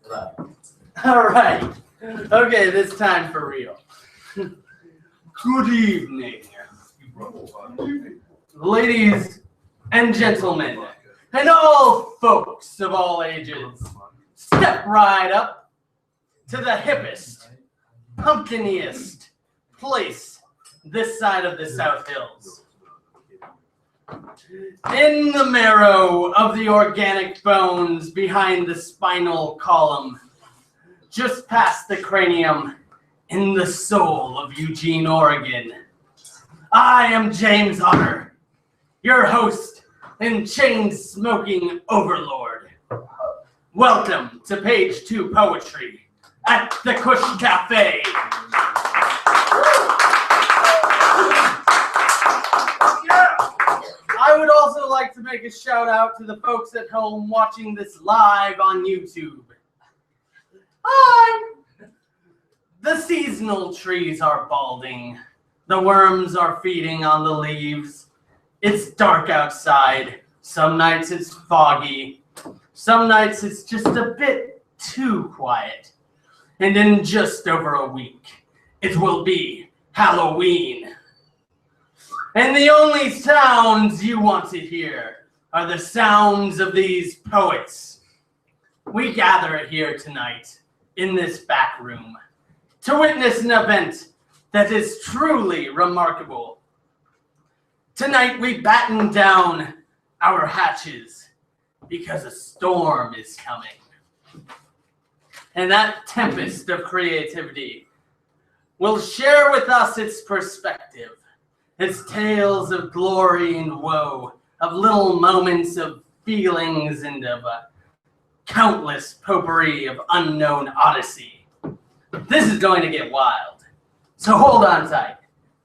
All right. Okay, this time for real. Good evening, ladies and gentlemen, and all folks of all ages. Step right up to the hippest, pumpkiniest place this side of the South Hills. In the marrow of the organic bones behind the spinal column, just past the cranium, in the soul of Eugene, Oregon, I am James Otter, your host and chain-smoking overlord. Welcome to Page 2 Poetry at the Cush Cafe. I would also like to make a shout out to the folks at home watching this live on YouTube. Hi! The seasonal trees are balding. The worms are feeding on the leaves. It's dark outside. Some nights it's foggy. Some nights it's just a bit too quiet. And in just over a week, it will be Halloween. And the only sounds you want to hear are the sounds of these poets. We gather here tonight in this back room to witness an event that is truly remarkable. Tonight we batten down our hatches because a storm is coming. And that tempest of creativity will share with us its perspective. It's tales of glory and woe, of little moments of feelings and of a countless potpourri of unknown odyssey. This is going to get wild, so hold on tight.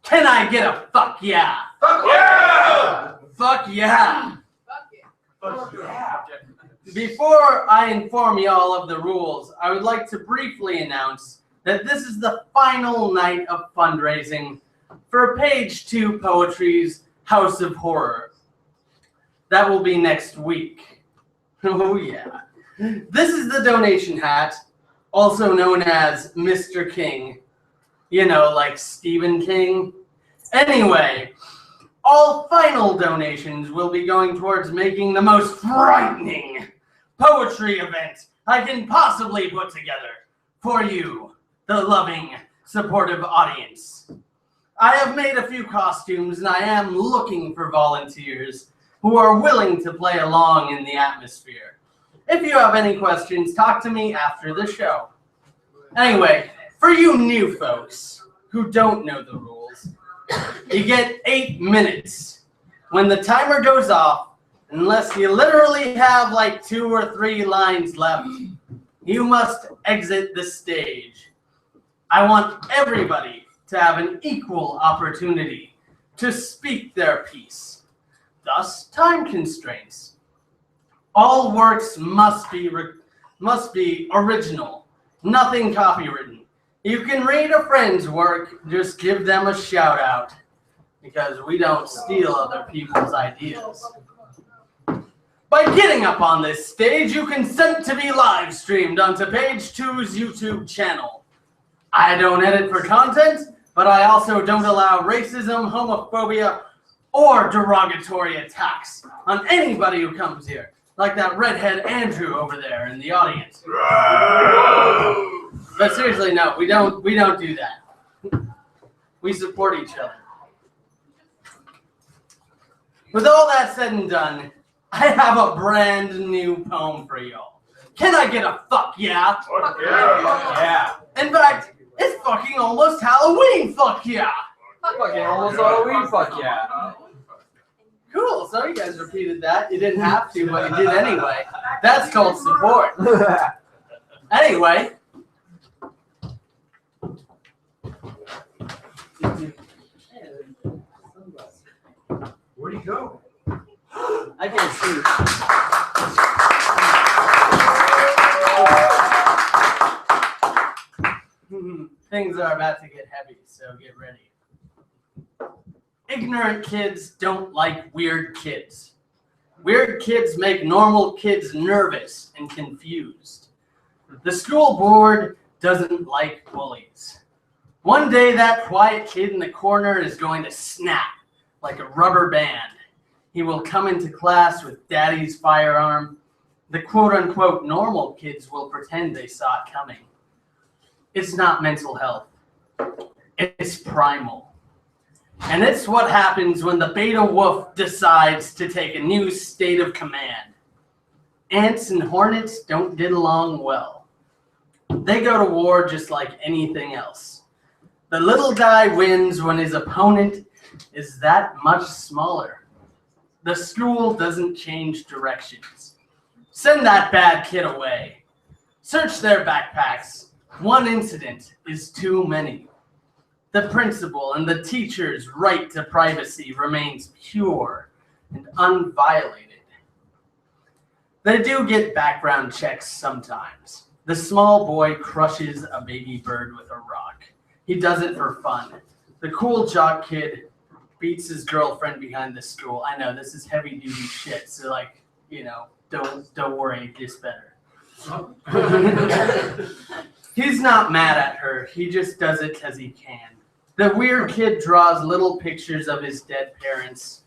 Can I get a fuck yeah? Fuck yeah! Fuck yeah! Fuck yeah! Before I inform y'all of the rules, I would like to briefly announce that this is the final night of fundraising for Page 2 Poetry's House of Horror. That will be next week. Oh yeah. This is the donation hat, also known as Mr. King. You know, like Stephen King. Anyway, all final donations will be going towards making the most frightening poetry event I can possibly put together for you, the loving, supportive audience. I have made a few costumes, and I am looking for volunteers who are willing to play along in the atmosphere. If you have any questions, talk to me after the show. Anyway, for you new folks who don't know the rules, you get 8 minutes. When the timer goes off, unless you literally have like 2 or 3 lines left, you must exit the stage. I want everybody to have an equal opportunity to speak their piece. Thus, time constraints. All works must be original, nothing copywritten. You can read a friend's work, just give them a shout out, because we don't steal other people's ideas. By getting up on this stage, you consent to be live streamed onto Page 2's YouTube channel. I don't edit for content, but I also don't allow racism, homophobia, or derogatory attacks on anybody who comes here, like that redhead Andrew over there in the audience. But seriously, no, we don't do that. We support each other. With all that said and done, I have a brand new poem for y'all. Can I get a fuck yeah? Fuck yeah! Yeah. In fact, it's fucking almost Halloween, fuck yeah! Fucking almost Halloween, fuck yeah. Cool, so you guys repeated that. You didn't have to, but you did anyway. That's called support. Anyway. Where'd he go? I can't see. Things are about to get heavy, so get ready. Ignorant kids don't like weird kids. Weird kids make normal kids nervous and confused. The school board doesn't like bullies. One day that quiet kid in the corner is going to snap like a rubber band. He will come into class with daddy's firearm. The quote-unquote normal kids will pretend they saw it coming. It's not mental health. It's primal. And it's what happens when the beta wolf decides to take a new state of command. Ants and hornets don't get along well. They go to war just like anything else. The little guy wins when his opponent is that much smaller. The school doesn't change directions. Send that bad kid away. Search their backpacks. One incident is too many. The principal and the teacher's right to privacy remains pure and unviolated. They do get background checks sometimes. The small boy crushes a baby bird with a rock. He does it for fun. The cool jock kid beats his girlfriend behind the school. I know this is heavy duty shit, so like, you know, don't worry, it gets better. He's not mad at her. He just does it because he can. The weird kid draws little pictures of his dead parents,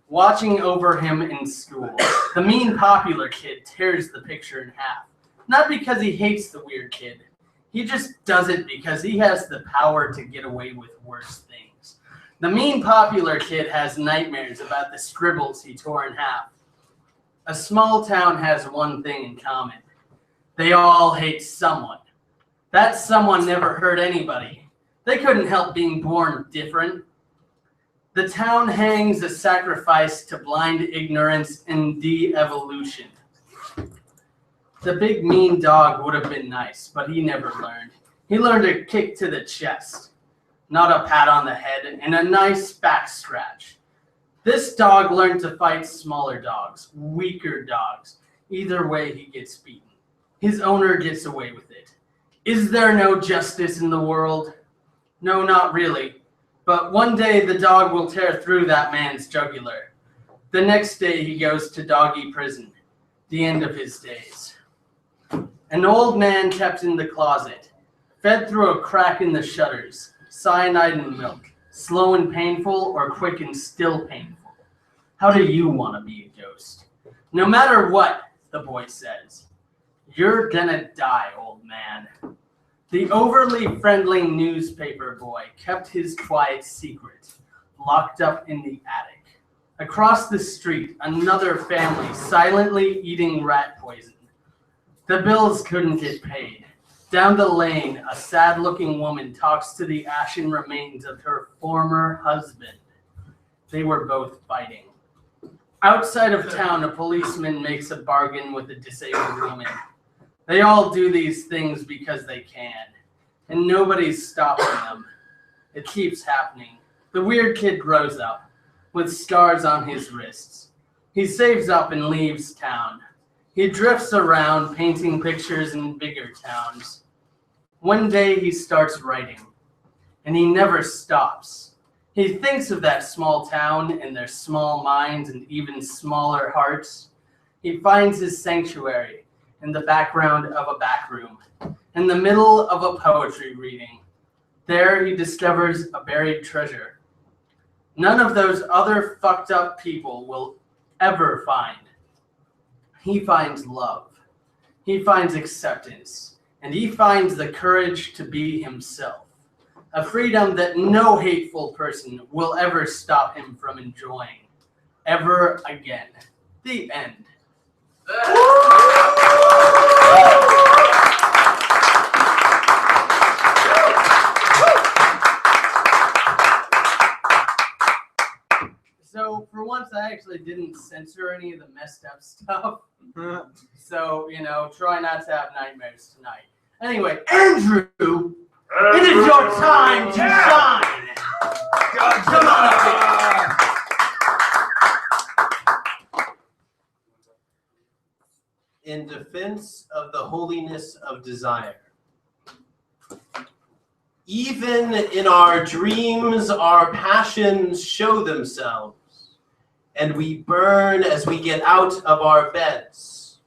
watching over him in school. The mean popular kid tears the picture in half. Not because he hates the weird kid. He just does it because he has the power to get away with worse things. The mean popular kid has nightmares about the scribbles he tore in half. A small town has one thing in common. They all hate someone. That someone never hurt anybody. They couldn't help being born different. The town hangs a sacrifice to blind ignorance and de-evolution. The big mean dog would have been nice, but he never learned. He learned a kick to the chest, not a pat on the head, and a nice back scratch. This dog learned to fight smaller dogs, weaker dogs. Either way, he gets beaten. His owner gets away with it. Is there no justice in the world? No, not really. But one day the dog will tear through that man's jugular. The next day he goes to doggy prison, the end of his days. An old man kept in the closet, fed through a crack in the shutters, cyanide in milk, slow and painful or quick and still painful. How do you want to be a ghost? No matter what, the boy says, you're gonna die, old man. The overly friendly newspaper boy kept his quiet secret, locked up in the attic. Across the street, another family silently eating rat poison. The bills couldn't get paid. Down the lane, a sad-looking woman talks to the ashen remains of her former husband. They were both fighting. Outside of town, a policeman makes a bargain with a disabled woman. They all do these things because they can, and nobody's stopping them. It keeps happening. The weird kid grows up, with scars on his wrists. He saves up and leaves town. He drifts around, painting pictures in bigger towns. One day he starts writing, and he never stops. He thinks of that small town and their small minds and even smaller hearts. He finds his sanctuary in the background of a back room, in the middle of a poetry reading. There he discovers a buried treasure. None of those other fucked up people will ever find. He finds love. He finds acceptance. And he finds the courage to be himself. A freedom that no hateful person will ever stop him from enjoying. Ever again. The end. So for once, I actually didn't censor any of the messed up stuff. So, you know, try not to have nightmares tonight. Anyway, Andrew, it is your time to shine. Come on up here. In defense of the holiness of desire. Even in our dreams, our passions show themselves, and we burn as we get out of our beds.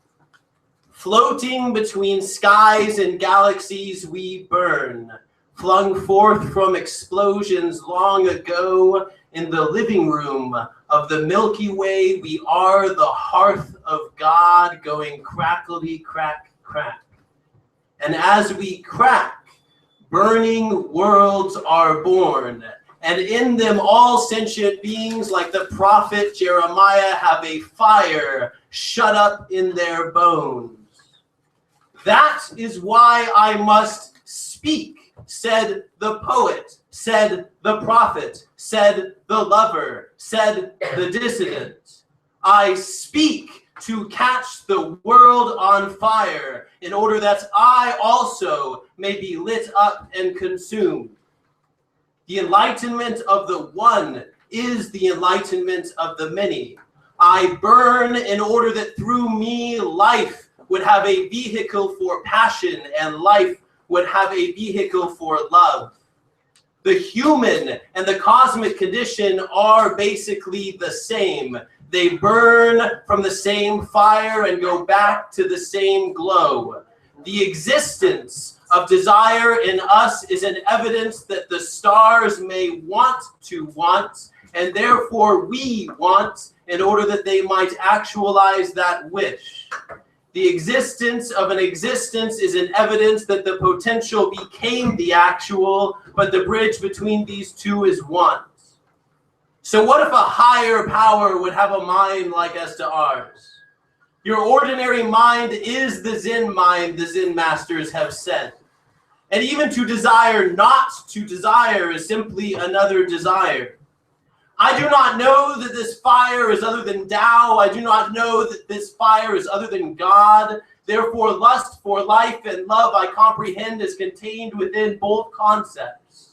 Floating between skies and galaxies we burn, flung forth from explosions long ago. In the living room of the Milky Way, we are the hearth of God, going crackly crack crack. And as we crack, burning worlds are born, and in them all sentient beings like the prophet Jeremiah have a fire shut up in their bones. That is why I must speak, said the poet, said the prophet, said the lover, said the dissident. I speak to catch the world on fire in order that I also may be lit up and consumed. The enlightenment of the one is the enlightenment of the many. I burn in order that through me life would have a vehicle for passion and life would have a vehicle for love. The human and the cosmic condition are basically the same. They burn from the same fire and go back to the same glow. The existence of desire in us is an evidence that the stars may want to want, and therefore we want in order that they might actualize that wish. The existence of an existence is an evidence that the potential became the actual, but the bridge between these two is want. So what if a higher power would have a mind like as to ours? Your ordinary mind is the Zen mind, the Zen masters have said. And even to desire not to desire is simply another desire. I do not know that this fire is other than Tao. I do not know that this fire is other than God. Therefore, lust for life and love I comprehend is contained within both concepts.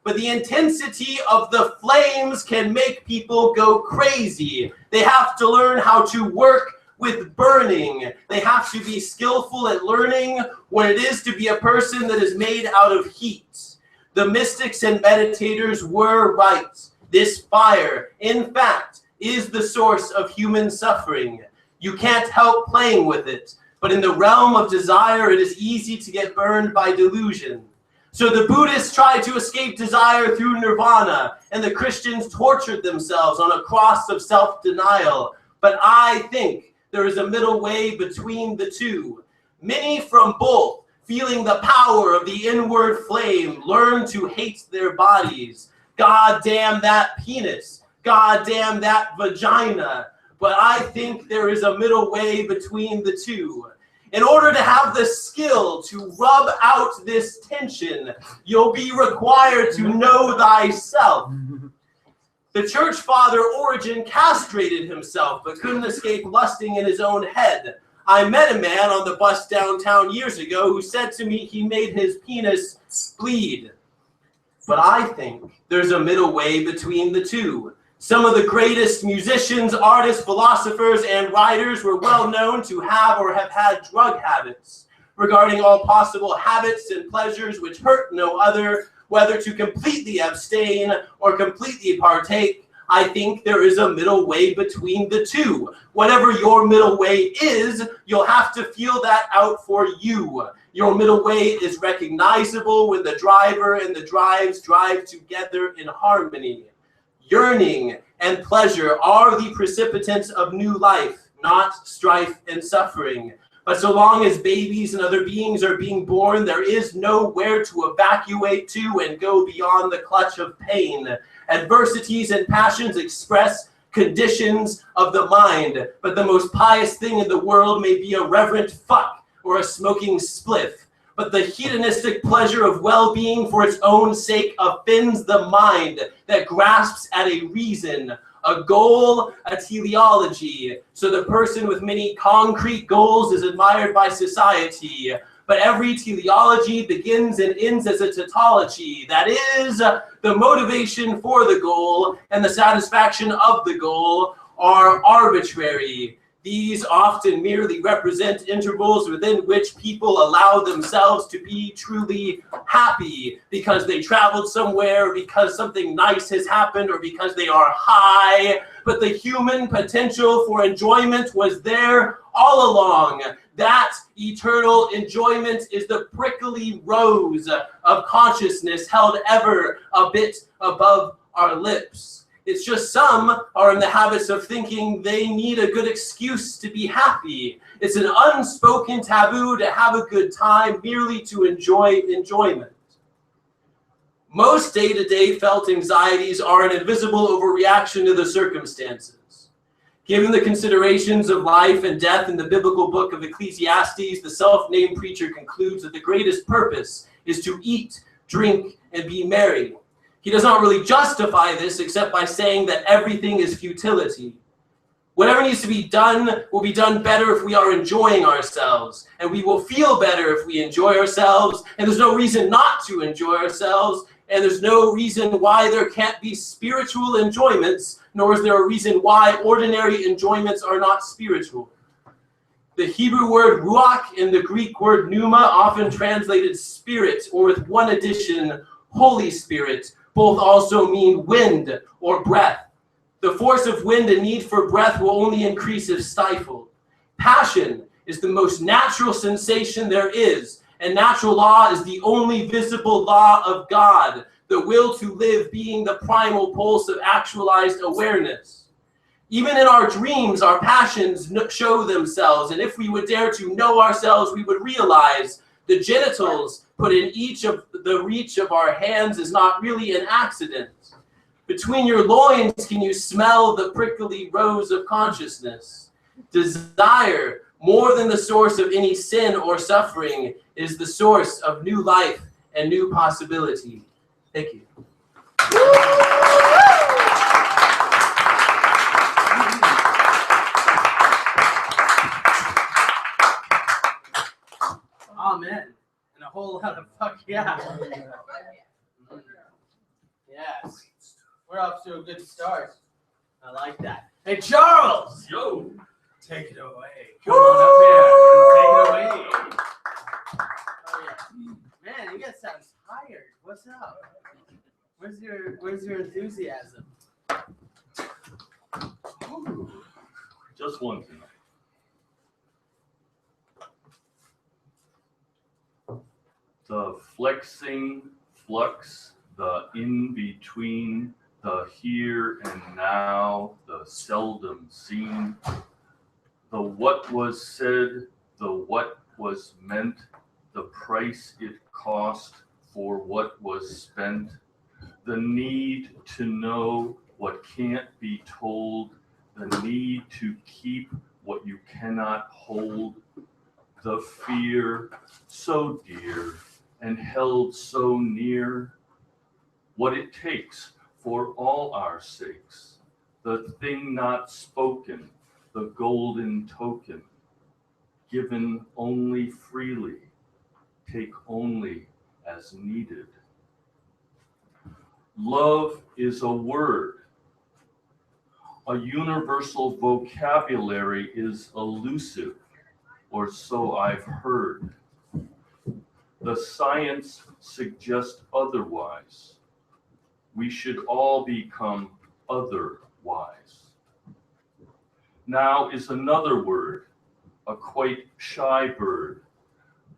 But the intensity of the flames can make people go crazy. They have to learn how to work with burning. They have to be skillful at learning what it is to be a person that is made out of heat. The mystics and meditators were right. This fire, in fact, is the source of human suffering. You can't help playing with it, but in the realm of desire, it is easy to get burned by delusion. So the Buddhists tried to escape desire through nirvana, and the Christians tortured themselves on a cross of self-denial. But I think there is a middle way between the two. Many from both, feeling the power of the inward flame, learn to hate their bodies. God damn that penis. God damn that vagina. But I think there is a middle way between the two. In order to have the skill to rub out this tension, you'll be required to know thyself. The church father Origen castrated himself, but couldn't escape lusting in his own head. I met a man on the bus downtown years ago who said to me he made his penis bleed. But I think there's a middle way between the two. Some of the greatest musicians, artists, philosophers, and writers were well known to have or have had drug habits. Regarding all possible habits and pleasures which hurt no other, whether to completely abstain or completely partake, I think there is a middle way between the two. Whatever your middle way is, you'll have to feel that out for you. Your middle way is recognizable when the driver and the drives drive together in harmony. Yearning and pleasure are the precipitants of new life, not strife and suffering. But so long as babies and other beings are being born, there is nowhere to evacuate to and go beyond the clutch of pain. Adversities and passions express conditions of the mind, but the most pious thing in the world may be a reverent fuck or a smoking spliff. But the hedonistic pleasure of well-being for its own sake offends the mind that grasps at a reason, a goal, a teleology. So the person with many concrete goals is admired by society. But every teleology begins and ends as a tautology. That is, the motivation for the goal and the satisfaction of the goal are arbitrary. These often merely represent intervals within which people allow themselves to be truly happy because they traveled somewhere, because something nice has happened, or because they are high. But the human potential for enjoyment was there all along. That eternal enjoyment is the prickly rose of consciousness held ever a bit above our lips. It's just some are in the habits of thinking they need a good excuse to be happy. It's an unspoken taboo to have a good time merely to enjoy enjoyment. Most day-to-day felt anxieties are an invisible overreaction to the circumstances. Given the considerations of life and death in the biblical book of Ecclesiastes, the self-named preacher concludes that the greatest purpose is to eat, drink, and be merry. He does not really justify this except by saying that everything is futility. Whatever needs to be done will be done better if we are enjoying ourselves, and we will feel better if we enjoy ourselves, and there's no reason not to enjoy ourselves, and there's no reason why there can't be spiritual enjoyments, nor is there a reason why ordinary enjoyments are not spiritual. The Hebrew word ruach and the Greek word pneuma, often translated spirit, or with one addition, Holy Spirit, both also mean wind or breath. The force of wind and need for breath will only increase if stifled. Passion is the most natural sensation there is, and natural law is the only visible law of God, the will to live being the primal pulse of actualized awareness. Even in our dreams, our passions show themselves, and if we would dare to know ourselves, we would realize the genitals put in each of the reach of our hands is not really an accident. Between your loins, can you smell the prickly rose of consciousness? Desire, more than the source of any sin or suffering, is the source of new life and new possibility. Thank you. Amen. And a whole lot of fuck yeah. Yes. We're off to a good start. I like that. Hey, Charles! Yo, take it away. Come on up here. Take it away. Oh, yeah. Man, you guys sound tired. What's up? Where's your enthusiasm? Just one thing. The flexing, flux, the in-between, the here and now, the seldom seen, the what was said, the what was meant, the price it cost for what was spent, the need to know what can't be told, the need to keep what you cannot hold, the fear so dear and held so near, what it takes for all our sakes, the thing not spoken, the golden token, given only freely, take only as needed. Love is a word. A universal vocabulary is elusive, or so I've heard. The science suggests otherwise. We should all become otherwise. Now is another word, a quite shy bird,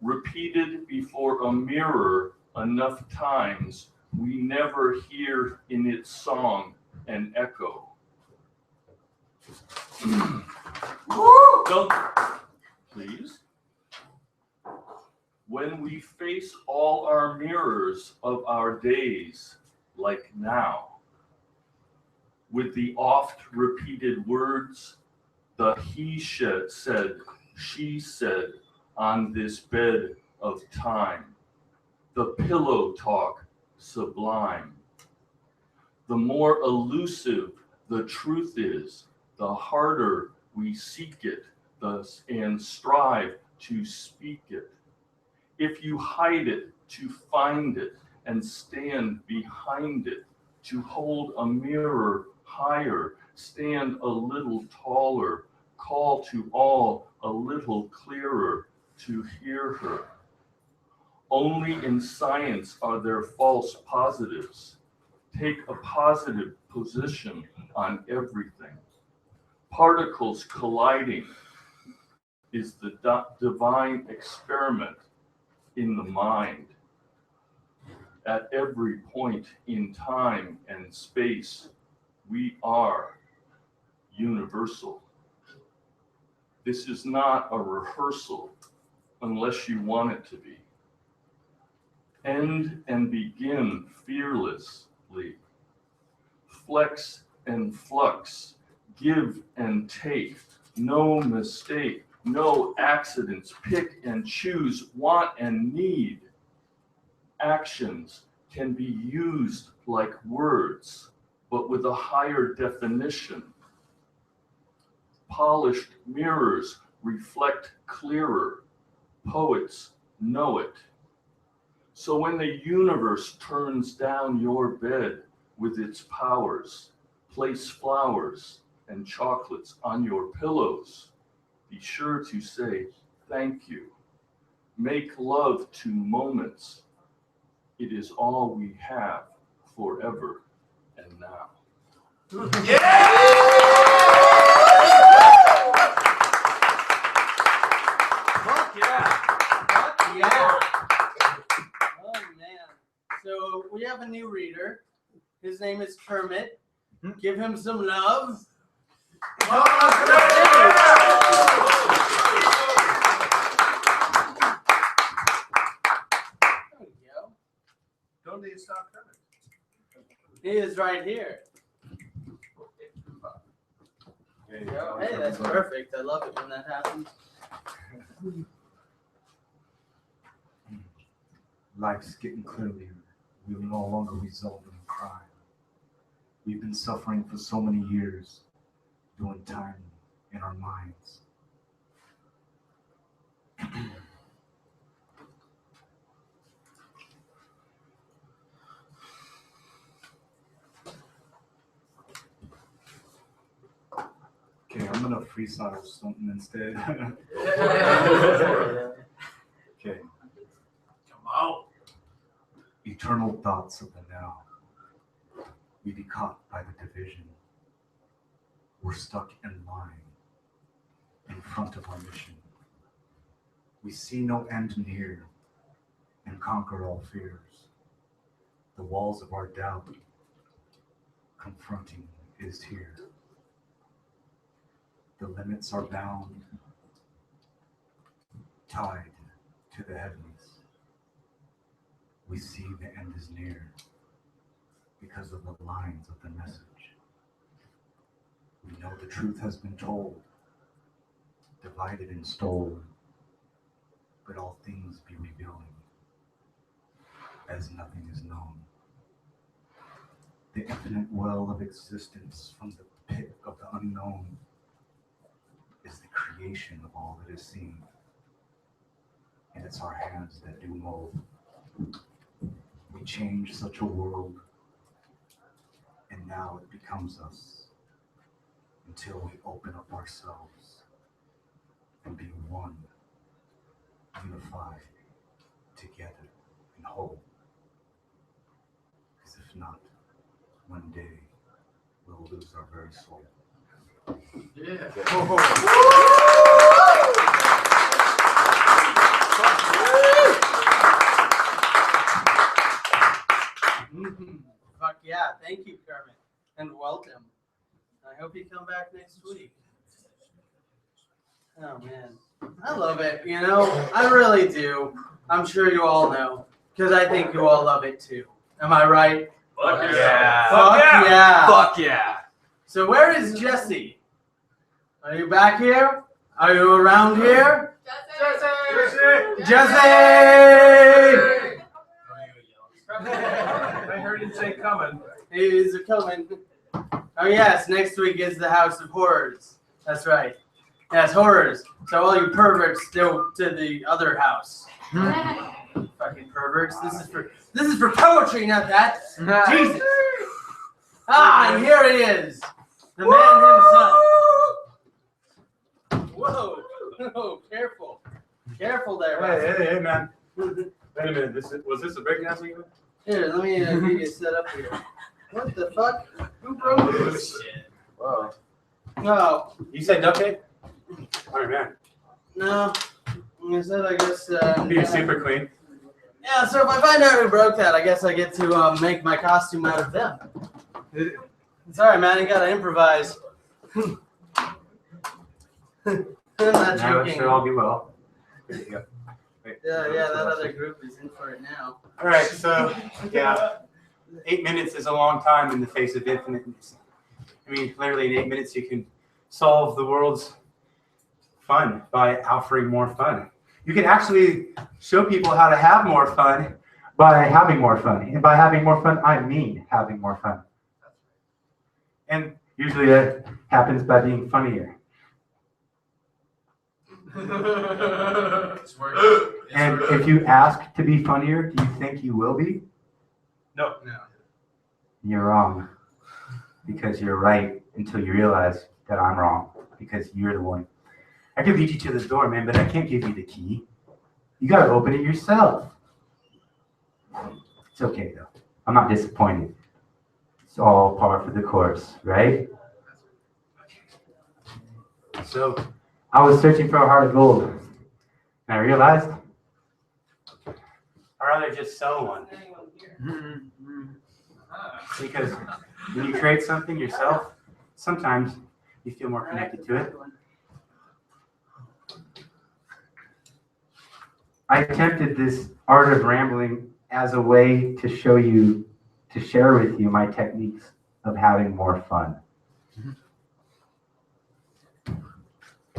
repeated before a mirror enough times, we never hear in its song an echo. Don't, please. When we face all our mirrors of our days, like now, with the oft repeated words, the he said, she said, on this bed of time, the pillow talk sublime. The more elusive the truth is, the harder we seek it, thus, and strive to speak it. If you hide it, to find it, and stand behind it, to hold a mirror higher, stand a little taller, call to all a little clearer to hear her. Only in science are there false positives. Take a positive position on everything. Particles colliding is the divine experiment in the mind. At every point in time and space, we are universal. This is not a rehearsal unless you want it to be. End and begin fearlessly. Flex and flux, give and take, no mistake, no accidents, pick and choose, want and need. Actions can be used like words, but with a higher definition. Polished mirrors reflect clearer. Poets know it. So when the universe turns down your bed with its powers, place flowers and chocolates on your pillows. Be sure to say thank you. Make love to moments. It is all we have forever and now. Fuck yeah. Fuck yeah. Oh man. So we have a new reader. His name is Kermit. Give him some love. There we go. Don't need to stop Kermit. He is right here. Hey, that's perfect. I love it when that happens. Life's getting clearer. We will no longer result in crime. We've been suffering for so many years, doing time in our minds. Okay, I'm gonna freestyle something instead. Okay. Come on. Eternal thoughts of the now. We be caught by the division. We're stuck in line in front of our mission. We see no end near and conquer all fears. The walls of our doubt confronting is here. The limits are bound, tied to the heavens. We see the end is near because of the lines of the message. We know the truth has been told, divided and stolen, but all things be revealing, as nothing is known. The infinite well of existence from the pit of the unknown is the creation of all that is seen, and it's our hands that do mold. We change such a world, and now it becomes us, until we open up ourselves and be one, unified, together, and whole. Because if not, one day we'll lose our very soul. Yeah. Fuck yeah. Thank you, Kermit. And welcome. I hope you come back next week. Oh, man. I love it. You know, I really do. I'm sure you all know. Because I think you all love it too. Am I right? Fuck yeah. Fuck yeah. Fuck yeah. So where is Jesse? Are you back here? Are you around here? Jesse! I heard him say coming. He's coming. Oh yes, next week is the House of Horrors. That's right. Yes, horrors. So all you perverts go to the other house. Fucking perverts. This is for poetry, not that. Jesus. Ah, and here he is. The man himself. Whoa. Oh, careful. Careful there. Hey, man. Wait a minute. Was this a breakdown segment? Here, let me get you set up here. What the fuck? Who broke this? Whoa. No. You said duct tape? All right, man. No. I said, I guess. Being super clean. Yeah, so if I find out who broke that, I guess I get to make my costume out of them. Sorry, man, you gotta improvise. I'm not Now it joking. should all be well. There you go. Wait, Yeah, that other group is in for it now. All right, so yeah, 8 minutes is a long time in the face of infiniteness. I mean, literally in 8 minutes you can solve the world's fun by offering more fun. You can actually show people how to have more fun by having more fun. And by having more fun, I mean having more fun. And usually that happens by being funnier. And if you ask to be funnier, do you think you will be? No. You're wrong. Because you're right until you realize that I'm wrong. Because you're the one. I can lead you to the door, man, but I can't give you the key. You gotta open it yourself. It's okay, though. I'm not disappointed. It's all par for the course, right? So, I was searching for a heart of gold. And I realized I'd rather just sell one. Because when you create something yourself, sometimes you feel more connected to it. I attempted this art of rambling as a way to show you, to share with you my techniques of having more fun.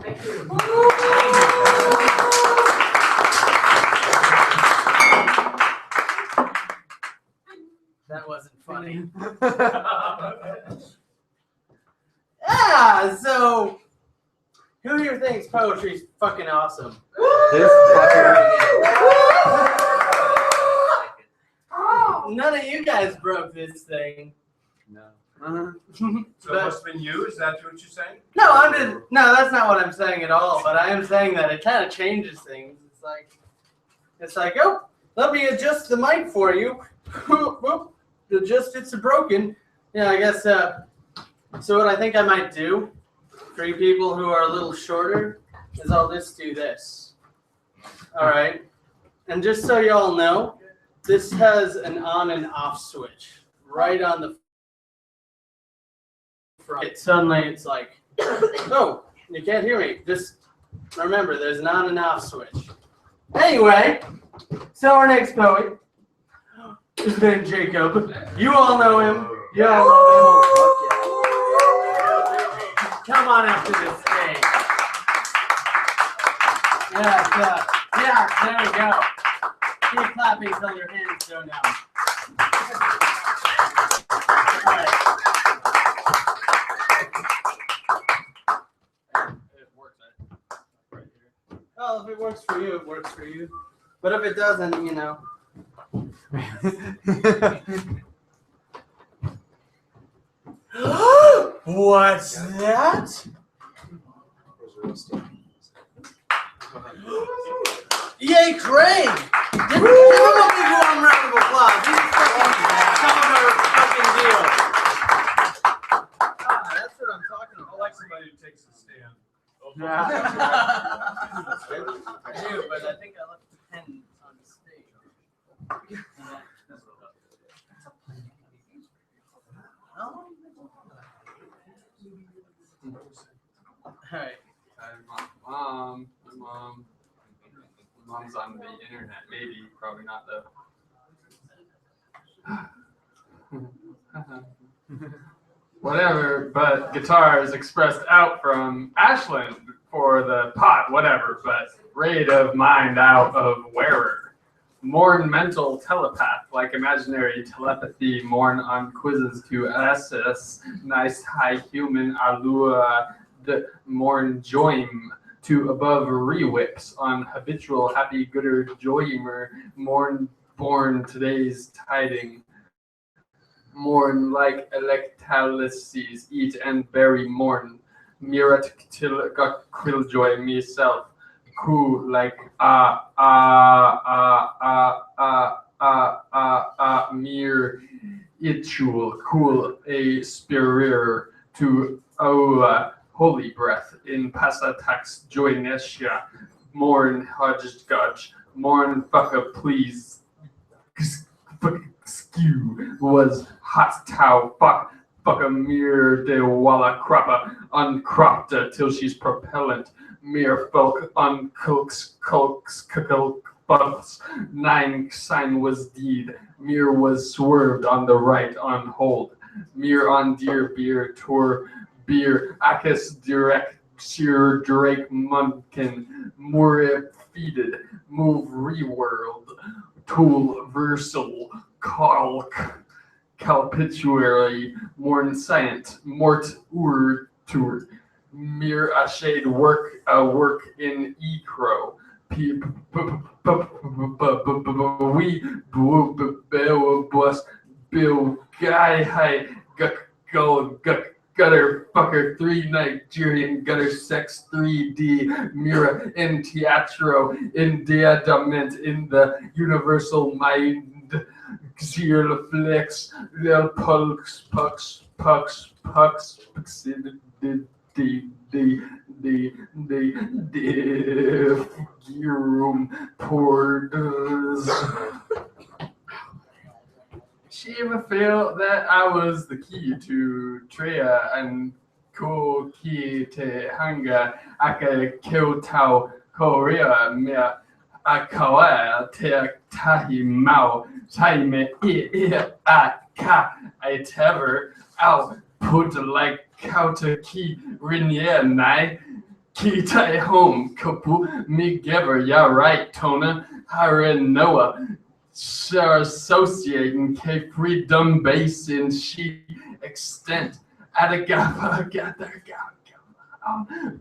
Thank you. That wasn't funny. Yeah, so who here thinks poetry's fucking awesome? This None of you guys broke this thing. No. So it must have been you? Is that what you're saying? No, that's not what I'm saying at all. But I am saying that it kind of changes things. It's like, oh, let me adjust the mic for you. Whoop, it's broken. Yeah, I guess. So what I think I might do for you people who are a little shorter is I'll just do this. All right, and just so y'all know, this has an on and off switch right on the front. Suddenly it's like, oh, you can't hear me. Just remember, there's an on and off switch. Anyway, so our next poet is named Jacob. You all know him. You all know him. Come on up to the stage. Yeah, there we go. Keep clapping until your hands go down. All right. It works right here. Well, if it works for you, it works for you. But if it doesn't, you know. What's that? Yay, Craig! Give him a big warm round of applause. He's fucking some of our fucking deal. That's what I'm talking about. I like somebody who takes a stand. I do, but I think I left the pen on the stage. Alright. My mom's on the internet. Maybe, probably not though. Whatever, but guitar is expressed out from Ashland for the pot, whatever, but rate of mind out of wearer. Mourn mental telepath, like imaginary telepathy, mourn on quizzes to assess nice high human allure, the mourn joim to above re-whips on habitual happy gooder joyimer, mourn born today's tiding. Mourn like electalyses, eat and bury mourn. Mirat killjoy myself. Cool like mere itual cool a spirir to holy breath in pasatax joynesia morn hodged gudge morn fucka please skew was hot tow fuck a mere de walla crappa uncropped till she's propellant mere folk unculks bumps 9 sign was deed mere was swerved on the right on hold mere on dear beer tour beer akis direct sheer drake munkin more feeded move reworld tool versal calpituary morn scient mort ur tour mere a shade work in ecro we bus bill guy high gutter fucker 3 Nigerian gutter sex 3D mira in teatro in diadament in the universal mind Xeer flex the pucks the room poured. She ever feel that I was the key to Treya and ko key to hanga aka Kyoto Korea mea akawa te tahi mau taime a ka I tever out put like Kauta ki Rinier nai ki tai home kapu me giver ya right Tona Haren Noah share associating K freedom base in she extent Adagava gather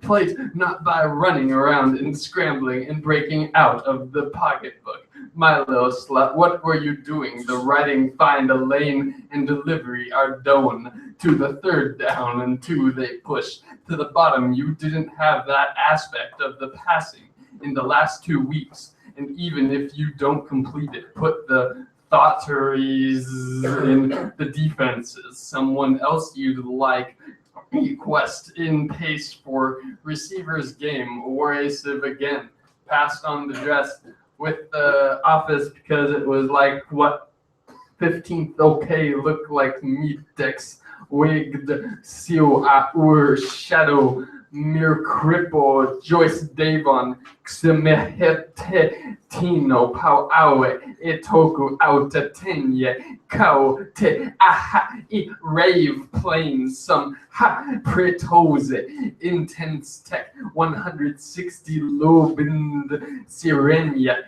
plate not by running around and scrambling and breaking out of the pocketbook. My little slut, what were you doing? The writing find a lane and delivery are done. To the third down and 2 they push. To the bottom you didn't have that aspect of the passing in the last 2 weeks. And even if you don't complete it, put the thoughtaries in the defenses. Someone else you'd like quest in pace for receiver's game or acive again passed on the dress with the office because it was like what 15th okay looked like meat decks wigged seal ur shadow mere cripple Joyce Davon ximehete tino pau awe etoku auta tenye kau te aha I rave planes some ha pretose intense tech 160 lobind sirenia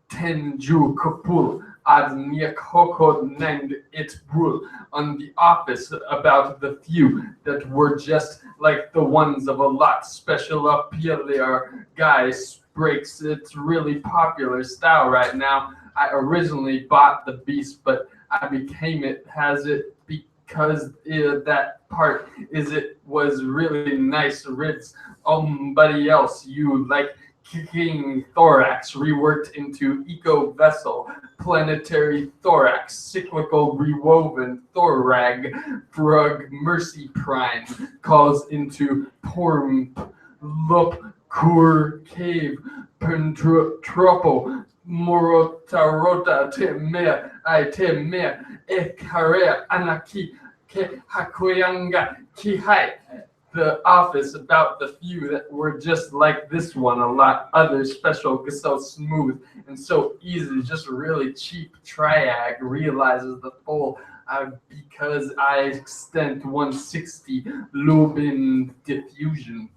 tenju kapul ad niakoko named it brul on the office about the few that were just like the ones of a lot special appealer guys breaks it's really popular style right now. I originally bought the beast but I became it has it because that part is it was really nice ribs somebody else you like kicking thorax reworked into eco vessel planetary thorax cyclical rewoven thorag frog mercy prime calls into porm lup kur cave pentropo morotarota te mea I te mea e karea anaki ke hakoyanga ki hai the office about the few that were just like this one a lot other special so smooth and so easy just really cheap triag realizes the full because I extend 160 Lubin diffusion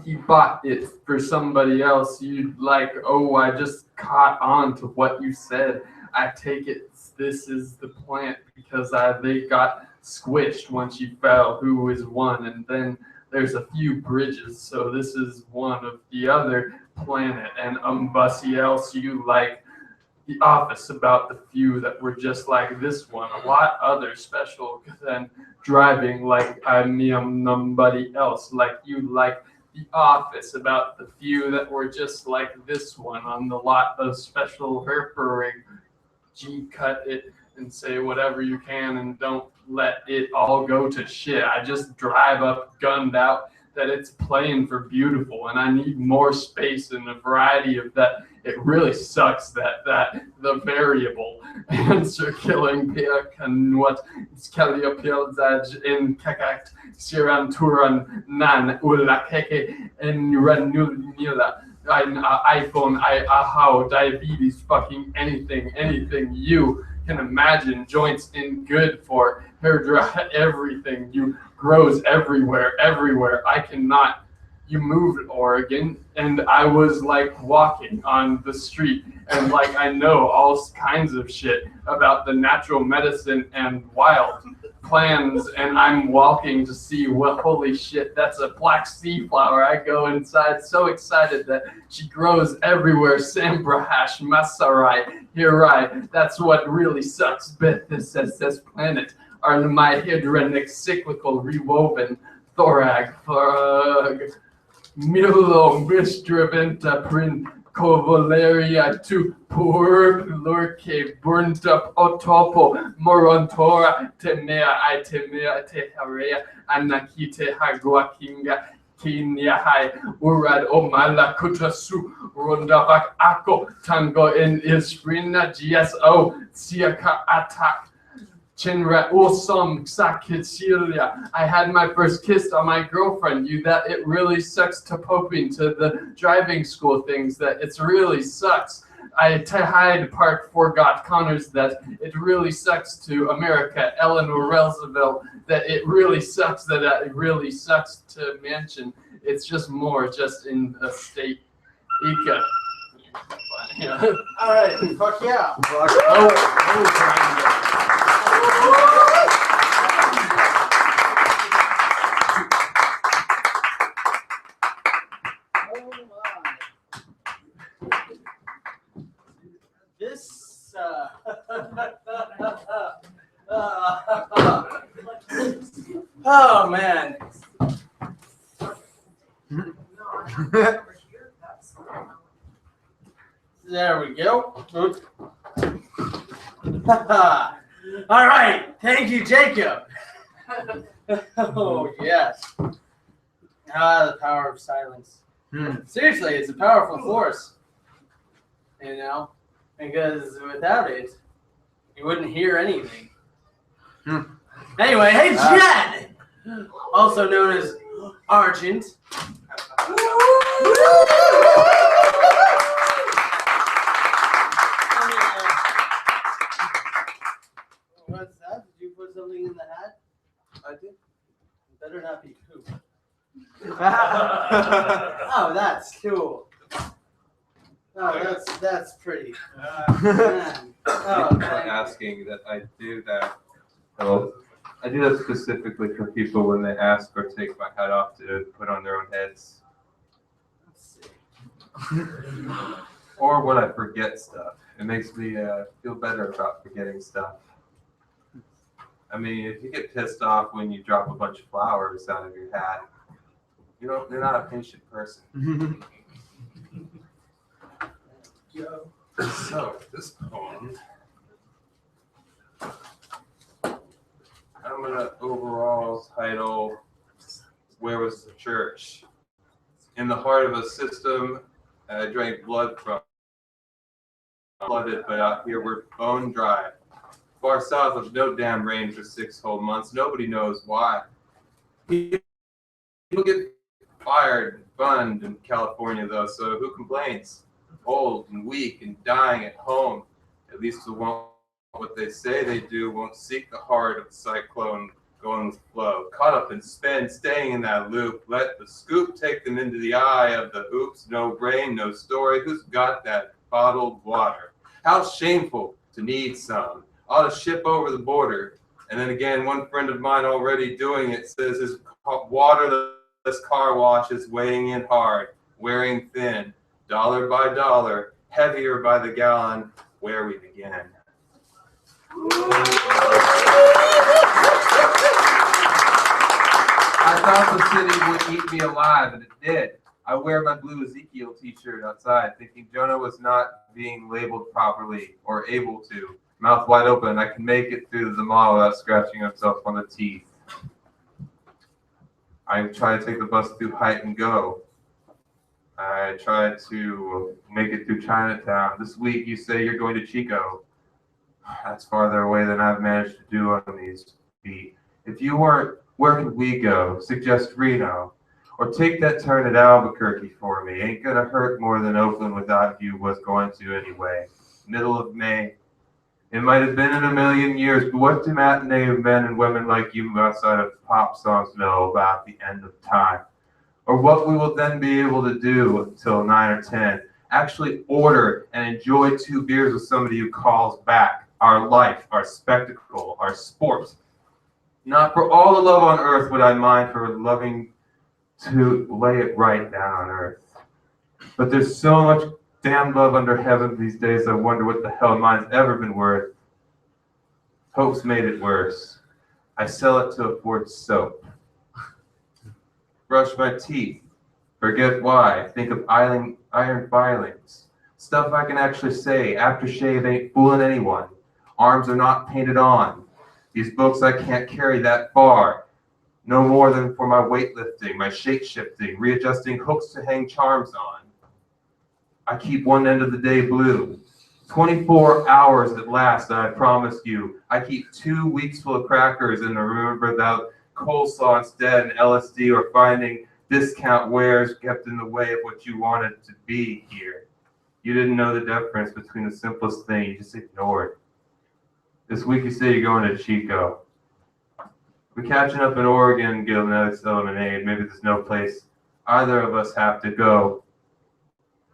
he bought it for somebody else you'd like oh I just caught on to what you said I take it this is the plant because they got squished when she fell who is one and then there's a few bridges so this is one of the other planet and bussy else you like the office about the few that were just like this one, a lot other special than driving like I am nobody else, like you, like the office about the few that were just like this one on the lot of special herpering. Cut it and say whatever you can and don't let it all go to shit. I just drive up gunned out that it's playing for beautiful and I need more space and a variety of that. It really sucks that the variable answer killing pick and what it's Calliopeldaj in Kakakt Siran Turan Nan Ula Keke and Ranula iPhone, how diabetes, fucking anything you can imagine, joints in good for hair dry, everything you grows everywhere. I cannot. You moved Oregon, and I was like walking on the street, and like I know all kinds of shit about the natural medicine and wild plans, and I'm walking to see what, holy shit, that's a black sea flower. I go inside so excited that she grows everywhere. Sambrahash, Masarai, Hirai. That's what really sucks. Beth, this planet are my hydronic cyclical rewoven thorag Milo Mistraventa Prin Covaleria to Pur Lurke Burnta Otopo Morontora Temea Teharea Anakite Haguakinga Kinyahai Urad Omala Kutasu Rondavak Ako Tango in Isprina GSO Siaka Attack Chinra Ulsum Sakicilia. I had my first kiss on my girlfriend. That it really sucks to poping to the driving school things. That it really sucks. I Hyde Park forgot Connors. That it really sucks to America. Eleanor Roosevelt. That it really sucks. That it really sucks to Mansion. It's just more just in a state. Ika. Yeah. All right, fuck yeah. This oh man. There we go. All right. Thank you, Jacob. Oh, yes. The power of silence. Seriously, it's a powerful force. You know? Because without it, you wouldn't hear anything. Anyway, hey, Jed! Also known as Argent. What's that? Did you put something in the hat? I did. It better not be poop. Oh, that's cool. Oh, that's pretty. Man. Oh, Thank you for asking that I do that. Well, I do that specifically for people when they ask or take my hat off to put on their own heads. Let's see. Or when I forget stuff. It makes me feel better about forgetting stuff. I mean, if you get pissed off when you drop a bunch of flowers out of your hat, you're not a patient person. So, this poem, I'm going to overall title, Where Was the Church? In the heart of a system I drank blood from, flooded, but out here we're bone dry. Far south of no damn rain for 6 whole months. Nobody knows why. People get fired, bunned in California though, so who complains? Old and weak and dying at home. At least the one what they say they do won't seek the heart of the cyclone going with flow. Caught up in spin, staying in that loop. Let the scoop take them into the eye of the oops. No brain, no story. Who's got that bottled water? How shameful to need some. Ought to ship over the border. And then again, one friend of mine already doing it says his waterless car wash is weighing in hard, wearing thin. Dollar by dollar, heavier by the gallon. where we begin. I thought the city would eat me alive, and it did. I wear my blue Ezekiel t-shirt outside, thinking Jonah was not being labeled properly or able to. Mouth wide open, I can make it through the mall without scratching himself on the teeth. I try to take the bus through Height and Go. I tried to make it through Chinatown. This week you say you're going to Chico. That's farther away than I've managed to do on these feet. If you weren't, where could we go? Suggest Reno. Or take that turn at Albuquerque for me. Ain't gonna hurt more than Oakland without you was going to anyway. Middle of May. It might have been in a million years, but what do matinee men and women like you outside of pop songs know about the end of time? Or what we will then be able to do until 9 or 10. Actually order and enjoy 2 beers with somebody who calls back. Our life, our spectacle, our sport. Not for all the love on earth would I mind for loving to lay it right down on earth. But there's so much damn love under heaven these days, I wonder what the hell mine's ever been worth. Hope's made it worse. I sell it to afford soap. Brush my teeth. Forget why. Think of iron filings. Stuff I can actually say. Aftershave ain't fooling anyone. Arms are not painted on. These books I can't carry that far. No more than for my weightlifting, my shape-shifting, readjusting hooks to hang charms on. I keep one end of the day blue. 24 hours at last, I promise you. I keep 2 weeks full of crackers in a room without coleslaw instead and LSD or finding discount wares kept in the way of what you wanted to be here. You didn't know the difference between the simplest thing. You just ignored. This week you say you're going to Chico. We're catching up in Oregon, get another lemonade. Maybe there's no place either of us have to go.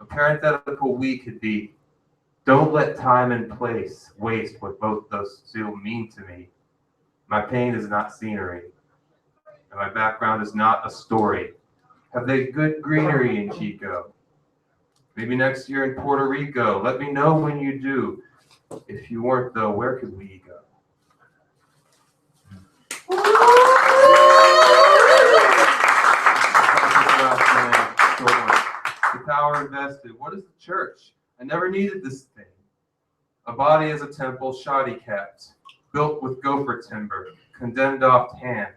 A parenthetical we could be, don't let time and place waste what both those two mean to me. My pain is not scenery, and my background is not a story. Have they good greenery in Chico? Maybe next year in Puerto Rico. Let me know when you do. If you weren't, though, where could we go? The power invested. What is the church? I never needed this thing. A body as a temple, shoddy kept, built with gopher timber, condemned offhand,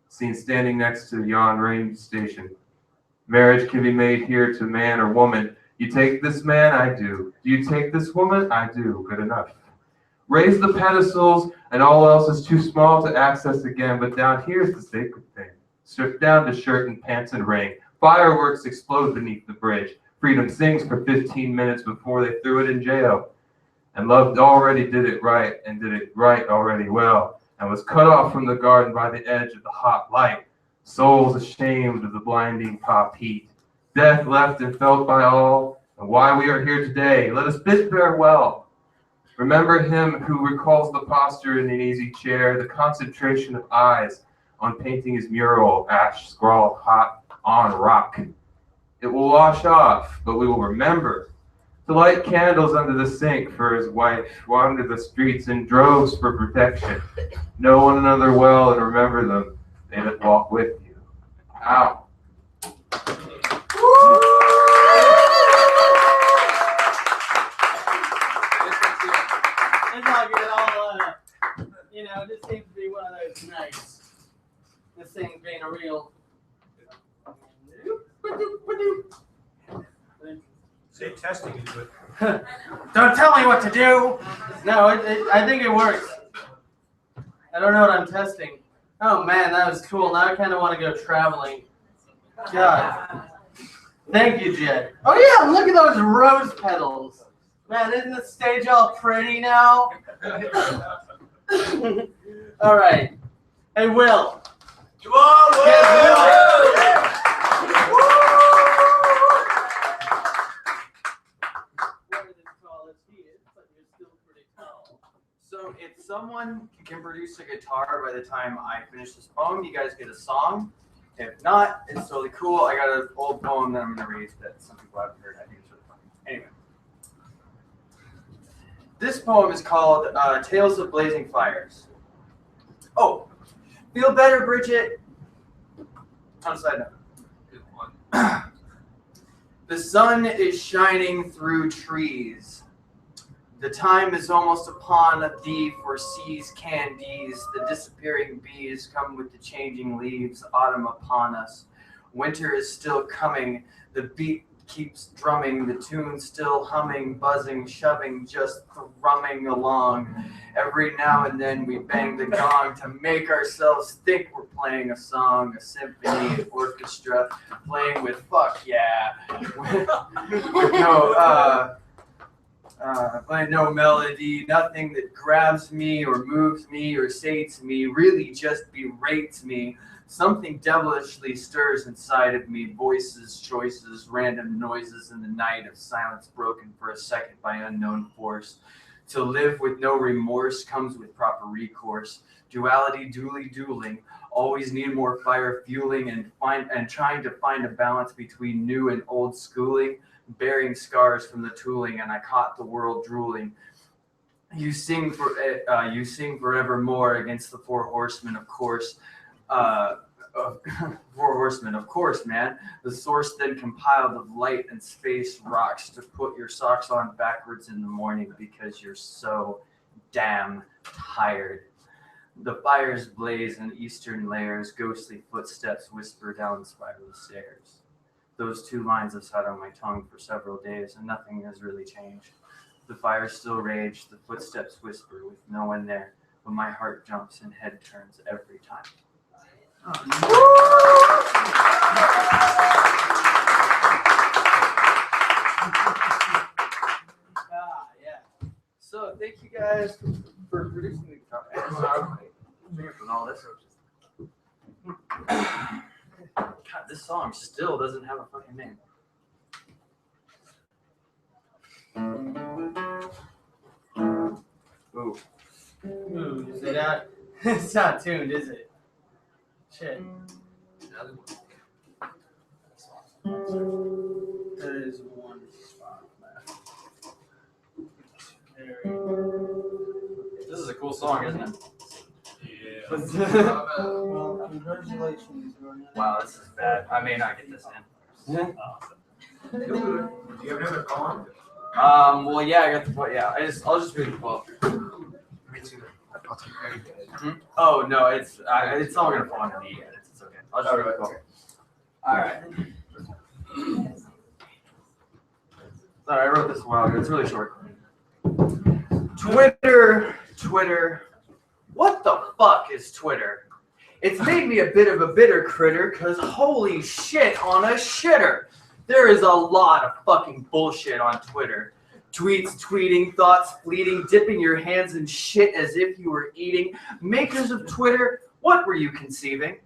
seen standing next to yon range station. Marriage can be made here to man or woman. You take this man, I do. Do you take this woman? I do. Good enough. Raise the pedestals, and all else is too small to access again, but down here's the sacred thing. Stripped down to shirt and pants and ring. Fireworks explode beneath the bridge. Freedom sings for 15 minutes before they threw it in jail. And love already did it right, and did it right already well, and was cut off from the garden by the edge of the hot light. Souls ashamed of the blinding pop heat. Death left and felt by all, and why we are here today. Let us bid farewell. Remember him who recalls the posture in an easy chair, the concentration of eyes on painting his mural, ash scrawled hot on rock. It will wash off, but we will remember to light candles under the sink for his wife, wander the streets in droves for protection. Know one another well and remember them, they that walk with you. Ow. It's all good. All, this seems to be one of those nights. This thing being a real. Say testing is good. Don't tell me what to do. No, I think it works. I don't know what I'm testing. Oh man, that was cool. Now I kind of want to go traveling. God. Thank you, Jed. Oh yeah, look at those rose petals. Man, isn't the stage all pretty now? All right. Hey, Will. Come on, Will. So if someone can produce a guitar by the time I finish this poem, you guys get a song. If not, it's totally cool. I got an old poem that I'm going to read that some people haven't heard. I think it's really funny. Anyway. This poem is called Tales of Blazing Fires. Oh, feel better, Bridget? On a side note. The sun is shining through trees. The time is almost upon thee for seas candies. The disappearing bees come with the changing leaves. Autumn upon us. Winter is still coming. The beat keeps drumming. The tune still humming, buzzing, shoving, just thrumming along. Every now and then we bang the gong to make ourselves think we're playing a song, a symphony, an orchestra, playing with fuck yeah. With no melody, nothing that grabs me or moves me or sates me, really just berates me. Something devilishly stirs inside of me, voices, choices, random noises in the night of silence broken for a second by unknown force. To live with no remorse comes with proper recourse. Duality, dueling, always need more fire fueling and trying to find a balance between new and old schooling, bearing scars from the tooling, and I caught the world drooling. You sing forevermore against the four horsemen, of course. Four horsemen, of course, man. The source then compiled of light and space rocks to put your socks on backwards in the morning because you're so damn tired. The fires blaze in eastern layers, ghostly footsteps whisper down spiral stairs. Those two lines have sat on my tongue for several days, and nothing has really changed. The fires still rage, the footsteps whisper with no one there, but my heart jumps and head turns every time. Yeah. So thank you guys for producing the guitar and all this. God, this song still doesn't have a fucking name. Ooh. Ooh, is it not? It's not tuned, is it? Shit. There is one spot left. There we go. This is a cool song, isn't it? Well, congratulations. Wow, this is bad. I may not get this in. Do you have another poem? Well, yeah, I got the point. Yeah, I'll just read the quote. Me too. I'll take everything. Oh no, it's all gonna fall under the edits. It's okay. I'll just read the quote. All right. Sorry, I wrote this a while ago. It's really short. Twitter. What the fuck is Twitter? It's made me a bit of a bitter critter, cause holy shit on a shitter. There is a lot of fucking bullshit on Twitter. Tweets, tweeting, thoughts fleeting, dipping your hands in shit as if you were eating. Makers of Twitter, what were you conceiving?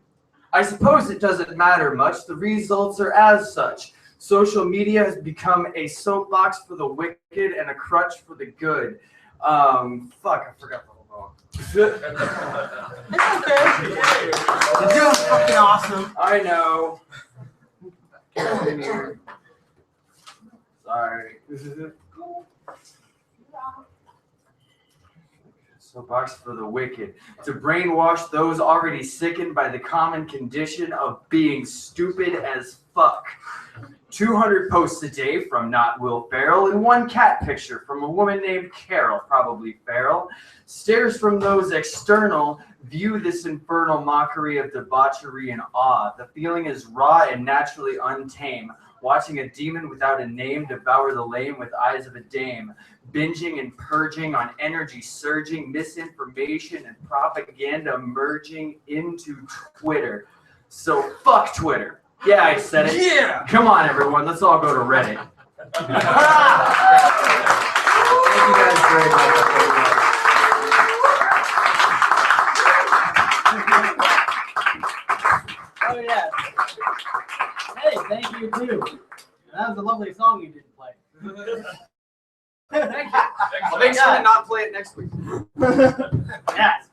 I suppose it doesn't matter much. The results are as such. Social media has become a soapbox for the wicked and a crutch for the good. Fuck, I forgot the whole poem. It's okay. You're doing fucking awesome. I know. Sorry. Soapbox for the wicked. To brainwash those already sickened by the common condition of being stupid as fuck. 200 posts a day from not Will Ferrell and one cat picture from a woman named Carol, probably feral. Stares from those external view this infernal mockery of debauchery and awe. The feeling is raw and naturally untamed. Watching a demon without a name devour the lame with eyes of a dame. Binging and purging on energy surging, misinformation and propaganda merging into Twitter. So fuck Twitter. Yeah, I said it. Yeah. Come on, everyone. Let's all go to Reddit. Thank you guys very much. Oh yeah. Hey, thank you too. That was a lovely song you did play. Thank you. I'll make sure to not play it next week. Yes.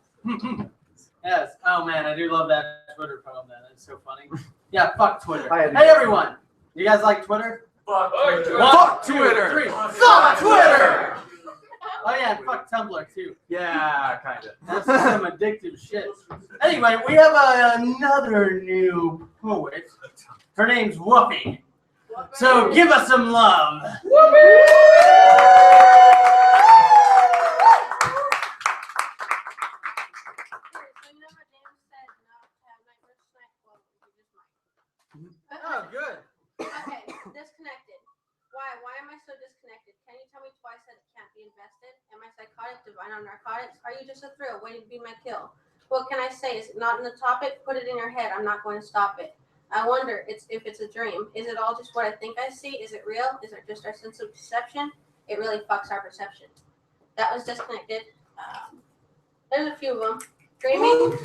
Yes. Oh man, I do love that Twitter poem. Man, that's so funny. Yeah, fuck Twitter. Hey everyone, you guys like Twitter? Fuck Twitter. Fuck Twitter. 2, 3. Fuck Twitter. Oh yeah, Tumblr too. Yeah, kind of. That's some addictive shit. Anyway, we have another new poet. Her name's Whoopi. So give us some love. Oh, good. Okay, disconnected. Why am I so disconnected? Can you tell me twice that it can't be invested? Am I psychotic, divine on narcotics? Are you just a thrill waiting to be my kill? What can I say? Is it not in the topic? Put it in your head. I'm not going to stop it. I wonder if it's a dream. Is it all just what I think I see? Is it real? Is it just our sense of perception? It really fucks our perception. That was disconnected. There's a few of them. Dreaming.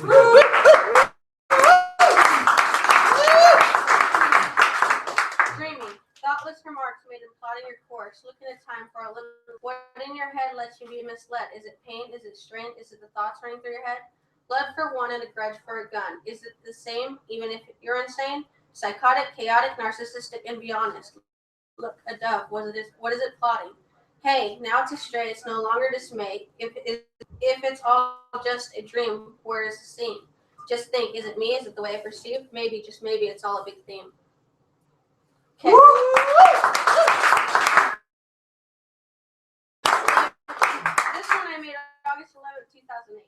Dreaming. Thoughtless remarks made in plotting your course. Looking at time for a little. What in your head lets you be misled? Is it pain? Is it strain? Is it the thoughts running through your head? Blood for one and a grudge for a gun. Is it the same, even if you're insane? Psychotic, chaotic, narcissistic, and be honest. Look, a dove. What is it plotting? Hey, now it's a stray. It's no longer dismay. If it's all just a dream, where is the scene? Just think, is it me? Is it the way I perceive? Maybe, just maybe, it's all a big theme. Okay. This one I made August 11th, 2008.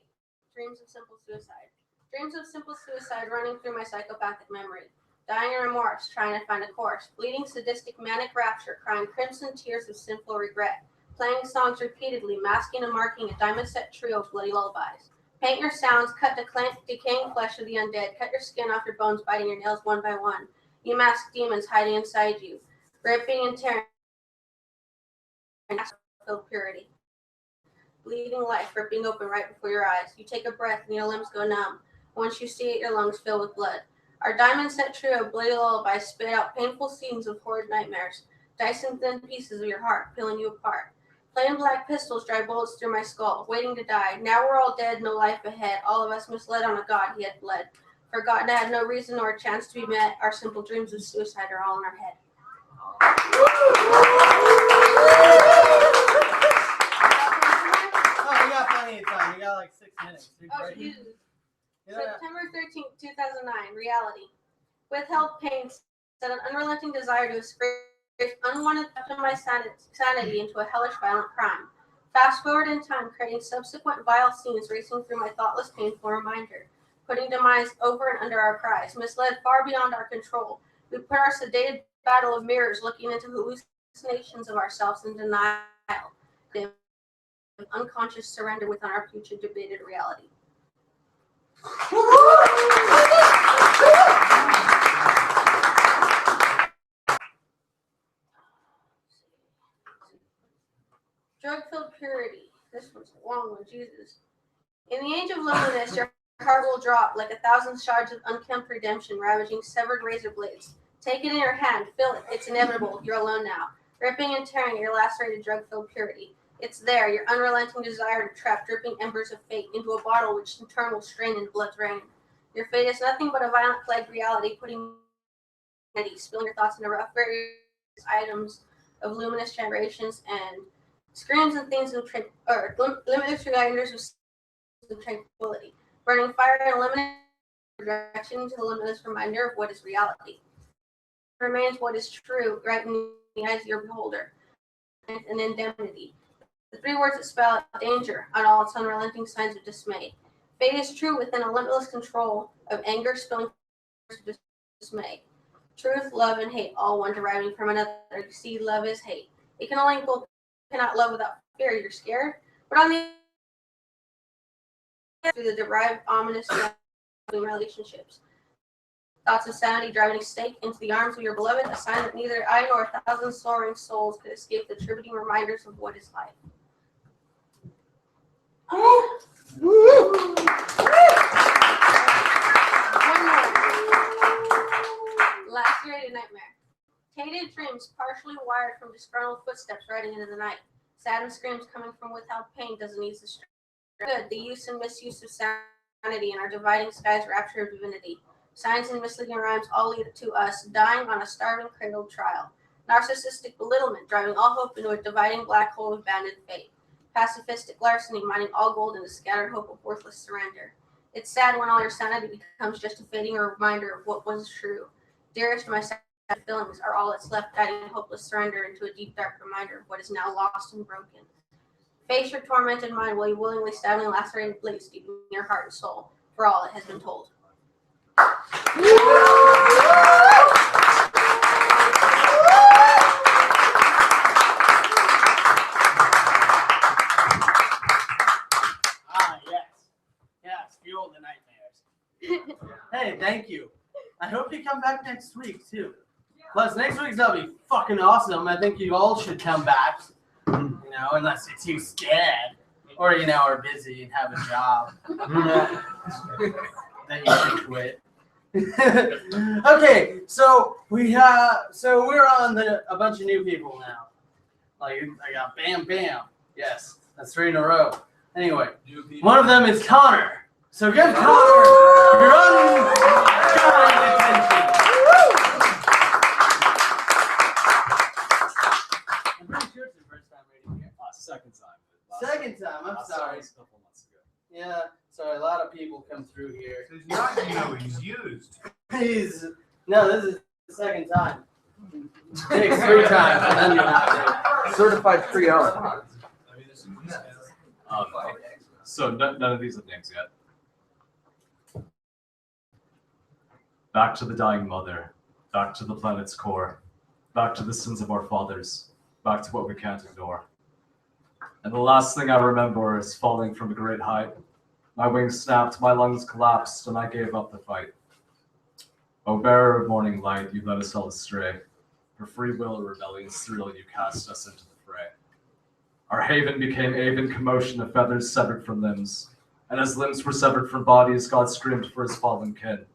Dreams of simple suicide. Dreams of simple suicide running through my psychopathic memory. Dying in remorse, trying to find a course. Bleeding sadistic manic rapture, crying crimson tears of sinful regret. Playing songs repeatedly, masking and marking a diamond set trio of bloody lullabies. Paint your sounds, cut decaying flesh of the undead. Cut your skin off your bones, biting your nails one by one. You mask demons hiding inside you. Ripping and tearing. Filled purity. Bleeding life ripping open right before your eyes. You take a breath and your limbs go numb. Once you see it, your lungs fill with blood. Our diamond set trio of bloody lullabies spit out painful scenes of horrid nightmares. Dicing thin pieces of your heart, peeling you apart. Plain black pistols drive bullets through my skull, waiting to die. Now we're all dead, no life ahead. All of us misled on a God he had bled. Forgotten I had no reason nor a chance to be met. Our simple dreams of suicide are all in our head. Oh, we got plenty of time. We got like 6 minutes. September 13th, 2009. Reality. Withheld pain set an unrelenting desire to scrape unwanted theft of my sanity into a hellish violent crime. Fast forward in time, creating subsequent vile scenes racing through my thoughtless, painful reminder. Putting demise over and under our cries, misled far beyond our control. We put our sedated battle of mirrors looking into hallucinations of ourselves in denial. The unconscious surrender within our future debated reality. Drug-filled purity. This one's a long one, Jesus. In the age of loneliness, your heart will drop like 1,000 shards of unkempt redemption, ravaging severed razor blades. Take it in your hand, feel it. It's inevitable. You're alone now. Ripping and tearing your lacerated drug-filled purity. It's there, your unrelenting desire to trap dripping embers of fate into a bottle which in turn will strain in blood's rain. Your fate is nothing but a violent plague reality, spilling your thoughts into rough various items of luminous generations and screams and things of limitless reminders of tranquility. Burning fire and eliminating direction to the limitless reminder of what is reality. Remains what is true, right in the eyes of your beholder, and indemnity. The 3 words that spell out danger on all its unrelenting signs of dismay. Fate is true within a limitless control of anger spilling dismay. Truth, love, and hate, all one deriving from another. You see, love is hate. It can only cannot love without fear. You're scared, but on the through the derived ominous relationships. Thoughts of sanity driving a stake into the arms of your beloved, a sign that neither I nor 1,000 soaring souls could escape the tributing reminders of what is life. One more. Lacerated nightmare. Tainted dreams partially wired from disgruntled footsteps riding into the night. Saddened screams coming from withheld pain doesn't ease the stress. Good, the use and misuse of sanity and our dividing sky's rapture of divinity. Signs and misleading rhymes all lead to us dying on a starving cradled trial. Narcissistic belittlement driving all hope into a dividing black hole of abandoned fate. pacifistic larceny, mining all gold in a scattered hope of worthless surrender. It's sad when all your sanity becomes just a fading reminder of what was true. Dearest, my sad feelings are all that's left, guiding hopeless surrender into a deep, dark reminder of what is now lost and broken. Face your tormented mind while you willingly stab and lacerating blades deep in your heart and soul, for all it has been told. Yes, fuel the nightmares. Hey, thank you. I hope you come back next week too. Plus, next week's gonna be fucking awesome. I think you all should come back. You know, unless you're too scared, or you know, are busy and have a job that you should quit. Okay, so we're on a bunch of new people now. Like I got Bam Bam. Yes, that's 3 in a row. Anyway, one of them is Connor. So give Connor your undying attention. I'm pretty sure it's your first time reading here. Second time. Second time. I'm sorry. A couple months ago. Yeah, sorry. A lot of people come through here. He's not new, he's used. No, this is the second time. It takes 3 times, and then you have to. Certified pre-owned. So none of these have names yet. Back to the dying mother, back to the planet's core, back to the sins of our fathers, back to what we can't ignore. And the last thing I remember is falling from a great height. My wings snapped, my lungs collapsed, and I gave up the fight. O bearer of morning light, you led us all astray. For free will or rebellion's thrill, you cast us into the fray. Our haven became aven commotion of feathers severed from limbs. And as limbs were severed from bodies, God screamed for his fallen kin.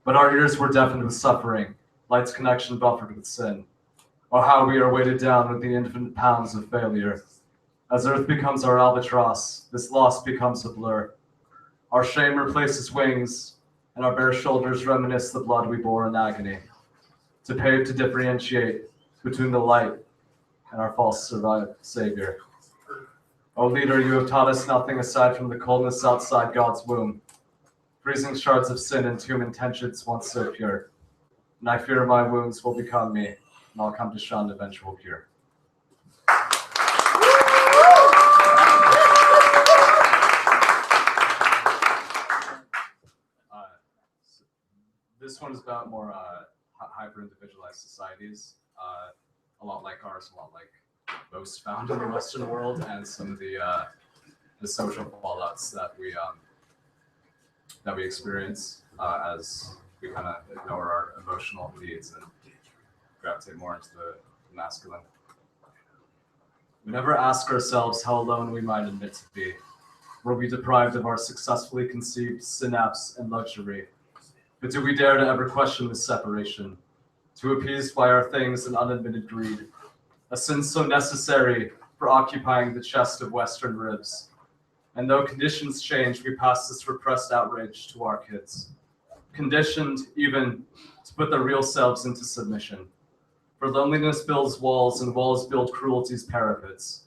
But our ears were deafened with suffering, light's connection buffered with sin. Oh, how we are weighted down with the infinite pounds of failure. As earth becomes our albatross, this loss becomes a blur. Our shame replaces wings, and our bare shoulders reminisce the blood we bore in agony. To pave to differentiate between the light and our false savior. O leader, you have taught us nothing aside from the coldness outside God's womb. Freezing shards of sin entomb intentions once so pure. And I fear my wounds will become me, and I'll come to shun eventual cure. This one is about more hyper-individualized societies, a lot like ours, a lot like most found in the Western world, and some of the social fallouts that we experience as we kind of ignore our emotional needs and gravitate more into the masculine. We never ask ourselves how alone we might admit to be. Were we deprived of our successfully conceived synapse and luxury? But do we dare to ever question this separation? To appease by our things and unadmitted greed, a sin so necessary for occupying the chest of Western ribs. And though conditions change, we pass this repressed outrage to our kids. Conditioned even to put their real selves into submission. For loneliness builds walls, and walls build cruelty's parapets.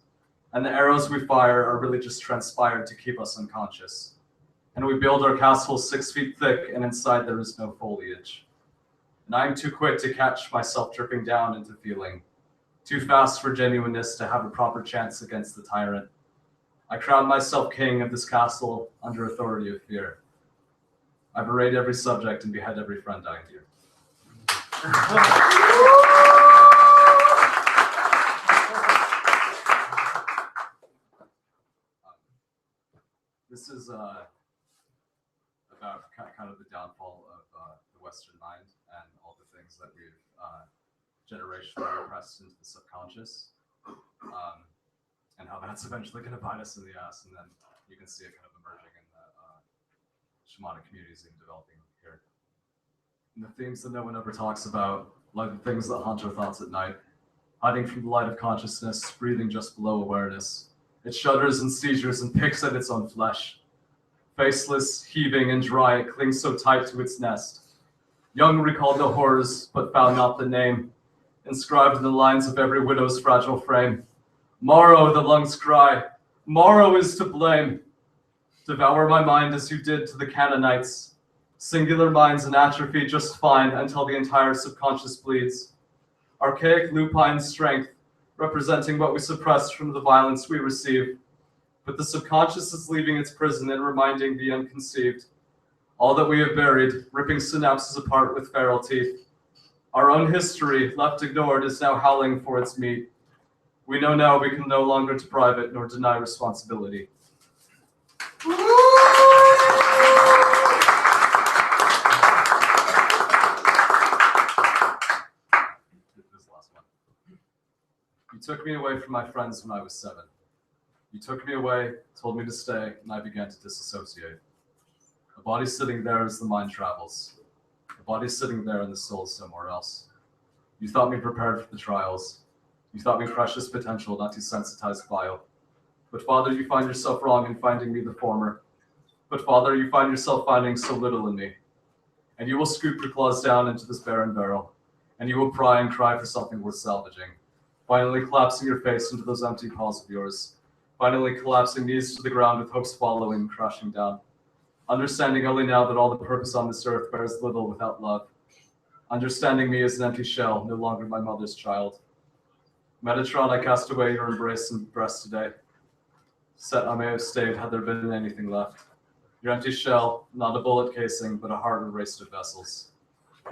And the arrows we fire are really just transpired to keep us unconscious. And we build our castles 6 feet thick, and inside there is no foliage. And I am too quick to catch myself dripping down into feeling. Too fast for genuineness to have a proper chance against the tyrant. I crown myself king of this castle under authority of fear. I berate every subject and behead every friend I endear. This is about kind of the downfall of the Western mind and all the things that we've generationally repressed into the subconscious, and how that's eventually going to bite us in the ass. And then you can see it kind of emerging in the shamanic communities and developing here. And the themes that no one ever talks about, like the things that haunt our thoughts at night, hiding from the light of consciousness, breathing just below awareness. It shudders and seizures and picks at its own flesh. Faceless, heaving and dry, it clings so tight to its nest. Young recalled the horrors, but found not the name. Inscribed in the lines of every widow's fragile frame. Morrow, the lungs cry. Morrow is to blame. Devour my mind as you did to the Canaanites. Singular minds in atrophy just fine until the entire subconscious bleeds. Archaic lupine strength, representing what we suppressed from the violence we receive. But the subconscious is leaving its prison and reminding the unconceived. All that we have buried, ripping synapses apart with feral teeth. Our own history, left ignored, is now howling for its meat. We know now we can no longer deprive it nor deny responsibility. This last one. You took me away from my friends when I was 7. You took me away, told me to stay, and I began to disassociate. The body sitting there as the mind travels. The body sitting there and the soul somewhere else. You thought me prepared for the trials. You thought me precious potential, not desensitized bile. But Father, you find yourself wrong in finding me the former. But Father, you find yourself finding so little in me. And you will scoop your claws down into this barren barrel. And you will pry and cry for something worth salvaging. Finally collapsing your face into those empty paws of yours. Finally collapsing knees to the ground with hopes following and crashing down. Understanding only now that all the purpose on this earth bears little without love. Understanding me as an empty shell, no longer my mother's child. Metatron, I cast away your embrace and breast today. Set I may have stayed had there been anything left. Your empty shell, not a bullet casing, but a heart erased of vessels.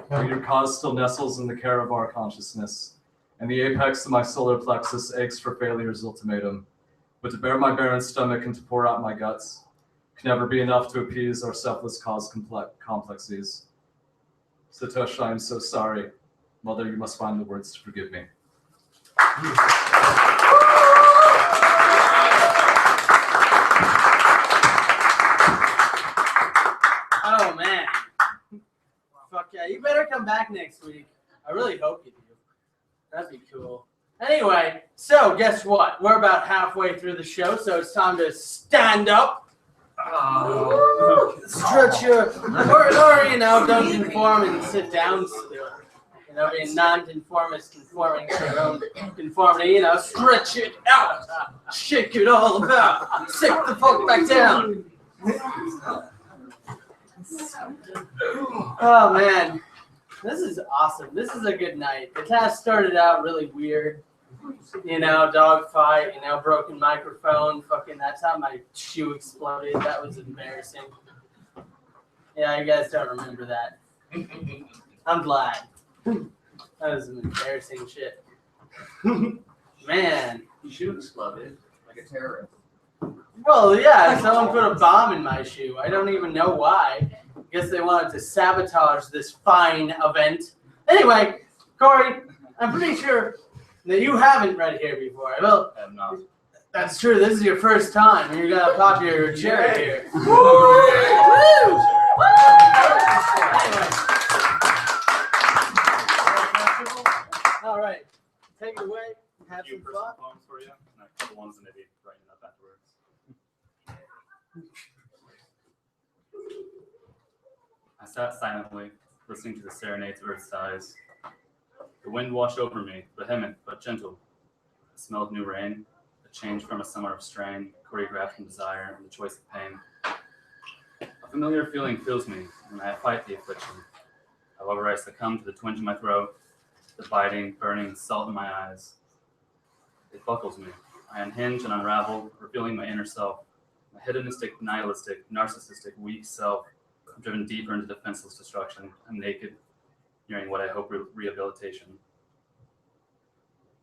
But your cause still nestles in the care of our consciousness, and the apex of my solar plexus aches for failure's ultimatum. But to bear my barren stomach and to pour out my guts can never be enough to appease our selfless cause complexities. Satoshi, I am so sorry. Mother, you must find the words to forgive me. Oh man. Fuck yeah, you better come back next week. I really hope you do. That'd be cool. Anyway, so guess what? We're about halfway through the show, so it's time to stand up. Stretch your, or you know, don't conform and sit down still. You know, being non-conformist, conforming to your own conformity, you know, stretch it out, shake it all about, sit the fuck back down. Oh man, this is awesome. This is a good night. The task started out really weird. You know, dog fight, you know, broken microphone, fucking, that's how my shoe exploded. That was embarrassing. Yeah, you guys don't remember that. I'm glad. That was some embarrassing shit. Man. You should have exploded like a terrorist. Well, yeah, someone put a bomb in my shoe. I don't even know why. I guess they wanted to sabotage this fine event. Anyway, Corey, I'm pretty sure that you haven't read here before. Well, I have not. that's true. This is your first time. You're gonna pop your cherry here. Woo! Anyway. All right, take it away. Have some fun. Poems for you, and a couple ones that maybe writing up afterwards. I sat silently, listening to the serenades of Earth's sighs. The wind washed over me, vehement but gentle. The smell of new rain, a change from a summer of strain, choreographed from desire and the choice of pain. A familiar feeling fills me when I fight the affliction. However, I succumb to the twinge in my throat, the biting, burning salt in my eyes. It buckles me. I unhinge and unravel, revealing my inner self. My hedonistic, nihilistic, narcissistic, weak self. I'm driven deeper into defenseless destruction. I'm naked, nearing what I hope rehabilitation.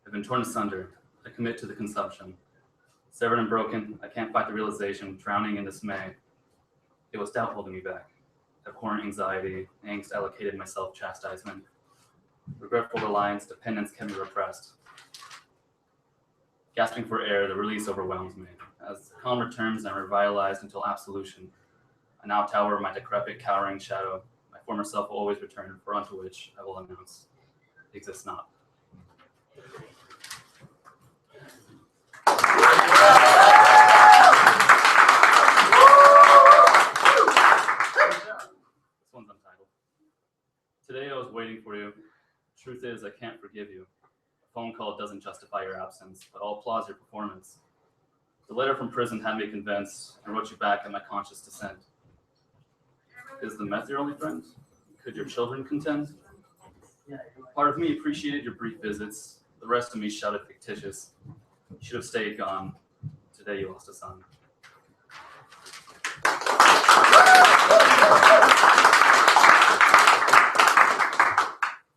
I've been torn asunder. I commit to the consumption. Severed and broken, I can't fight the realization, drowning in dismay. It was doubt holding me back. Abhorrent anxiety, angst allocated my self-chastisement. Regretful reliance, dependence kept me repressed. Gasping for air, the release overwhelms me. As calm returns, I'm revitalized until absolution. I now tower my decrepit, cowering shadow. My former self will always return, for unto which I will announce it exists not. This one's untitled. Today I was waiting for you. Truth is, I can't forgive you. A phone call doesn't justify your absence, but I'll applaud your performance. The letter from prison had me convinced and wrote you back at my conscious dissent. Is the meth your only friend? Could your children contend? Part of me appreciated your brief visits. The rest of me shouted fictitious. You should have stayed gone. Today you lost a son.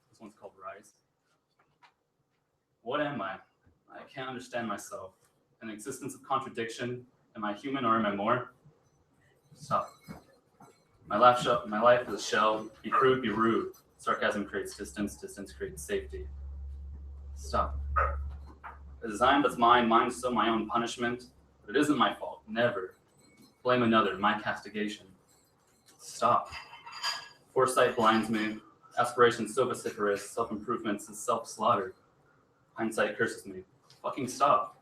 This one's called Rise. What am I? I can't understand myself. An existence of contradiction. Am I human or am I more? Stop. My life is a shell. Be crude, be rude. Sarcasm creates distance. Distance creates safety. Stop. A design that's mine, mine's still my own punishment. But it isn't my fault. Never. Blame another. My castigation. Stop. Foresight blinds me. Aspiration so vociferous. Self-improvement is self-slaughter. Hindsight curses me. Fucking stop.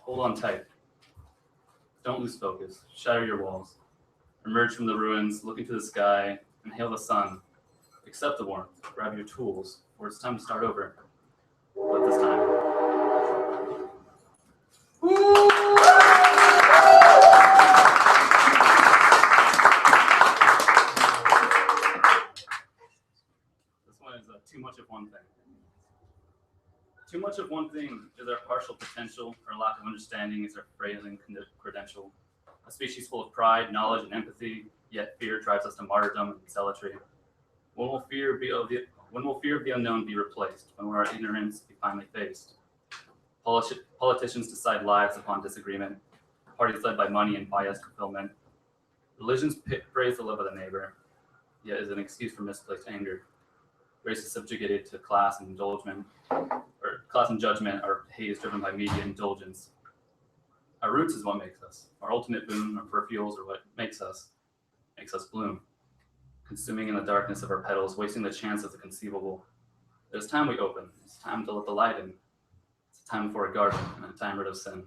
Hold on tight. Don't lose focus. Shatter your walls. Emerge from the ruins, look into the sky, inhale the sun. Accept the warmth. Grab your tools, or it's time to start over. But this time. This one is too much of one thing. Too much of one thing is our partial potential. Our lack of understanding is our failing credential. A species full of pride, knowledge, and empathy, yet fear drives us to martyrdom and zealotry. When will fear of the unknown be replaced? When will our ignorance be finally faced? Politicians decide lives upon disagreement. Parties led by money and biased fulfillment. Religions praise the love of the neighbor, yet is an excuse for misplaced anger. Race is subjugated to class and judgment, or hate is driven by media indulgence. Our roots is what makes us. Our ultimate boon, our peripherals, are what makes us bloom. Consuming in the darkness of our petals, wasting the chance of the conceivable. It's time we open. It's time to let the light in. It's a time for a garden and a time rid of sin.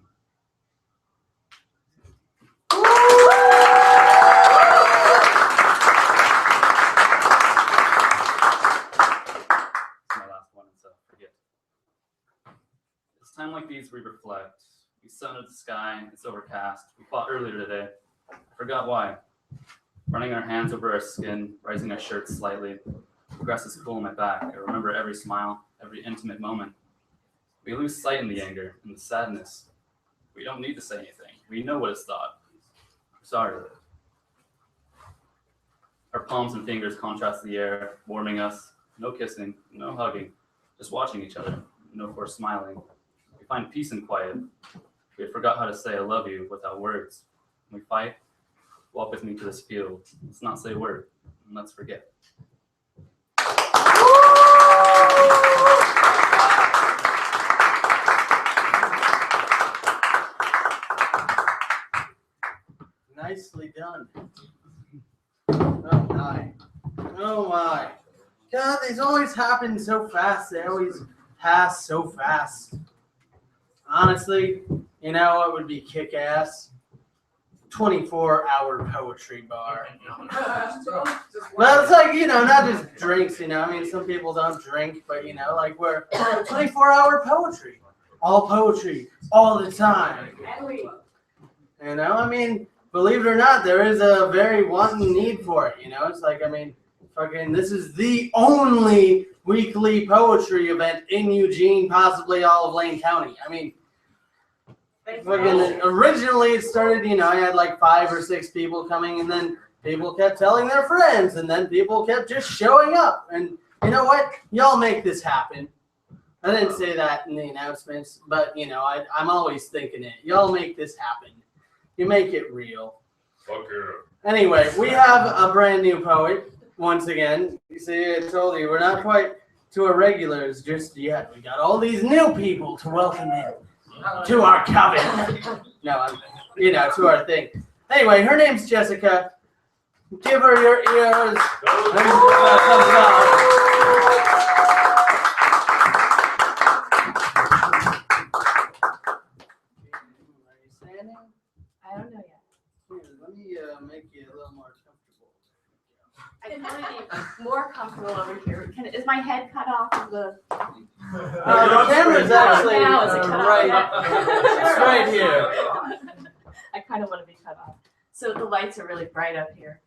Time like these, we reflect. We sun at the sky, it's overcast. We fought earlier today. I forgot why. Running our hands over our skin, rising our shirts slightly. The grass is cool on my back. I remember every smile, every intimate moment. We lose sight in the anger, in the sadness. We don't need to say anything. We know what is thought. I'm sorry. Our palms and fingers contrast the air, warming us. No kissing, no hugging, just watching each other. No forced smiling. We find peace and quiet. We forgot how to say I love you without words. When we fight, walk with me to this field. Let's not say a word, and let's forget. Nicely done. Oh my. Oh my. God, these always happen so fast. They always pass so fast. Honestly, you know what would be kick-ass? 24-hour poetry bar. Well, it's like, you know, not just drinks, you know. I mean, some people don't drink, but, you know, like we're 24-hour poetry. All poetry, all the time. You know, I mean, believe it or not, there is a very wanting need for it, you know. It's like, I mean, fucking, this is the only weekly poetry event in Eugene, possibly all of Lane County. I mean, fucking, originally it started, you know, I had like 5 or 6 people coming, and then people kept telling their friends, and then people kept just showing up. And you know what? Y'all make this happen. I didn't say that in the announcements, but, you know, I'm always thinking it. Y'all make this happen. You make it real. Fuck yeah. Anyway, we have a brand new poet once again. You see, I told you, we're not quite to our regulars just yet. We got all these new people to welcome in to our coven. No, you know, to our thing. Anyway, her name's Jessica. Give her your ears. Are you standing? I don't know yet. Here, let me make you a little more comfortable. I can really be more comfortable over here. Is my head cut off of the? The camera's actually Now is it cut off right. yet? It's right here. I kind of want to be cut off. So the lights are really bright up here.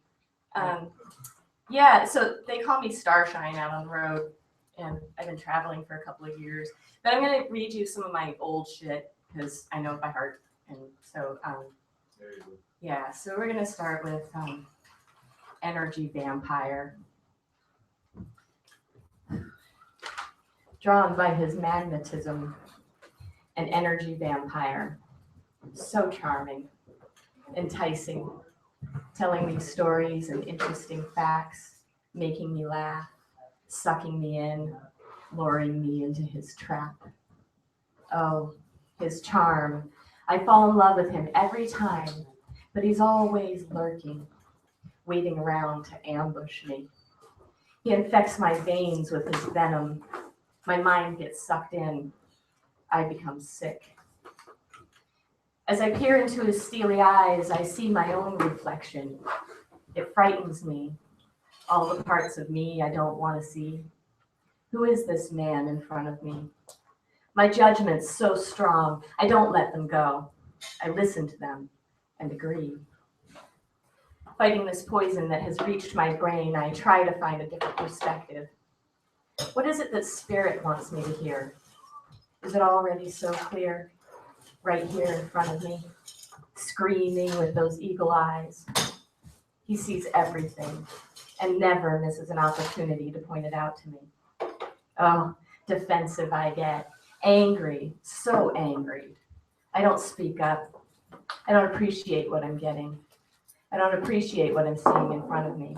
Yeah, so they call me Starshine out on the road, and I've been traveling for a couple of years. But I'm going to read you some of my old shit because I know it by heart. And so, yeah, so we're going to start with Energy Vampire. Drawn by his magnetism, an energy vampire. So charming, enticing, telling me stories and interesting facts, making me laugh, sucking me in, luring me into his trap. Oh, his charm. I fall in love with him every time, but he's always lurking, waiting around to ambush me. He infects my veins with his venom. My mind gets sucked in. I become sick. As I peer into his steely eyes, I see my own reflection. It frightens me. All the parts of me I don't want to see. Who is this man in front of me? My judgment's so strong, I don't let them go. I listen to them and agree. Fighting this poison that has reached my brain, I try to find a different perspective. What is it that spirit wants me to hear? Is it already so clear? Right here in front of me, screaming with those eagle eyes. He sees everything and never misses an opportunity to point it out to me. Oh, defensive I get, angry, so angry. I don't speak up. I don't appreciate what I'm getting. I don't appreciate what I'm seeing in front of me.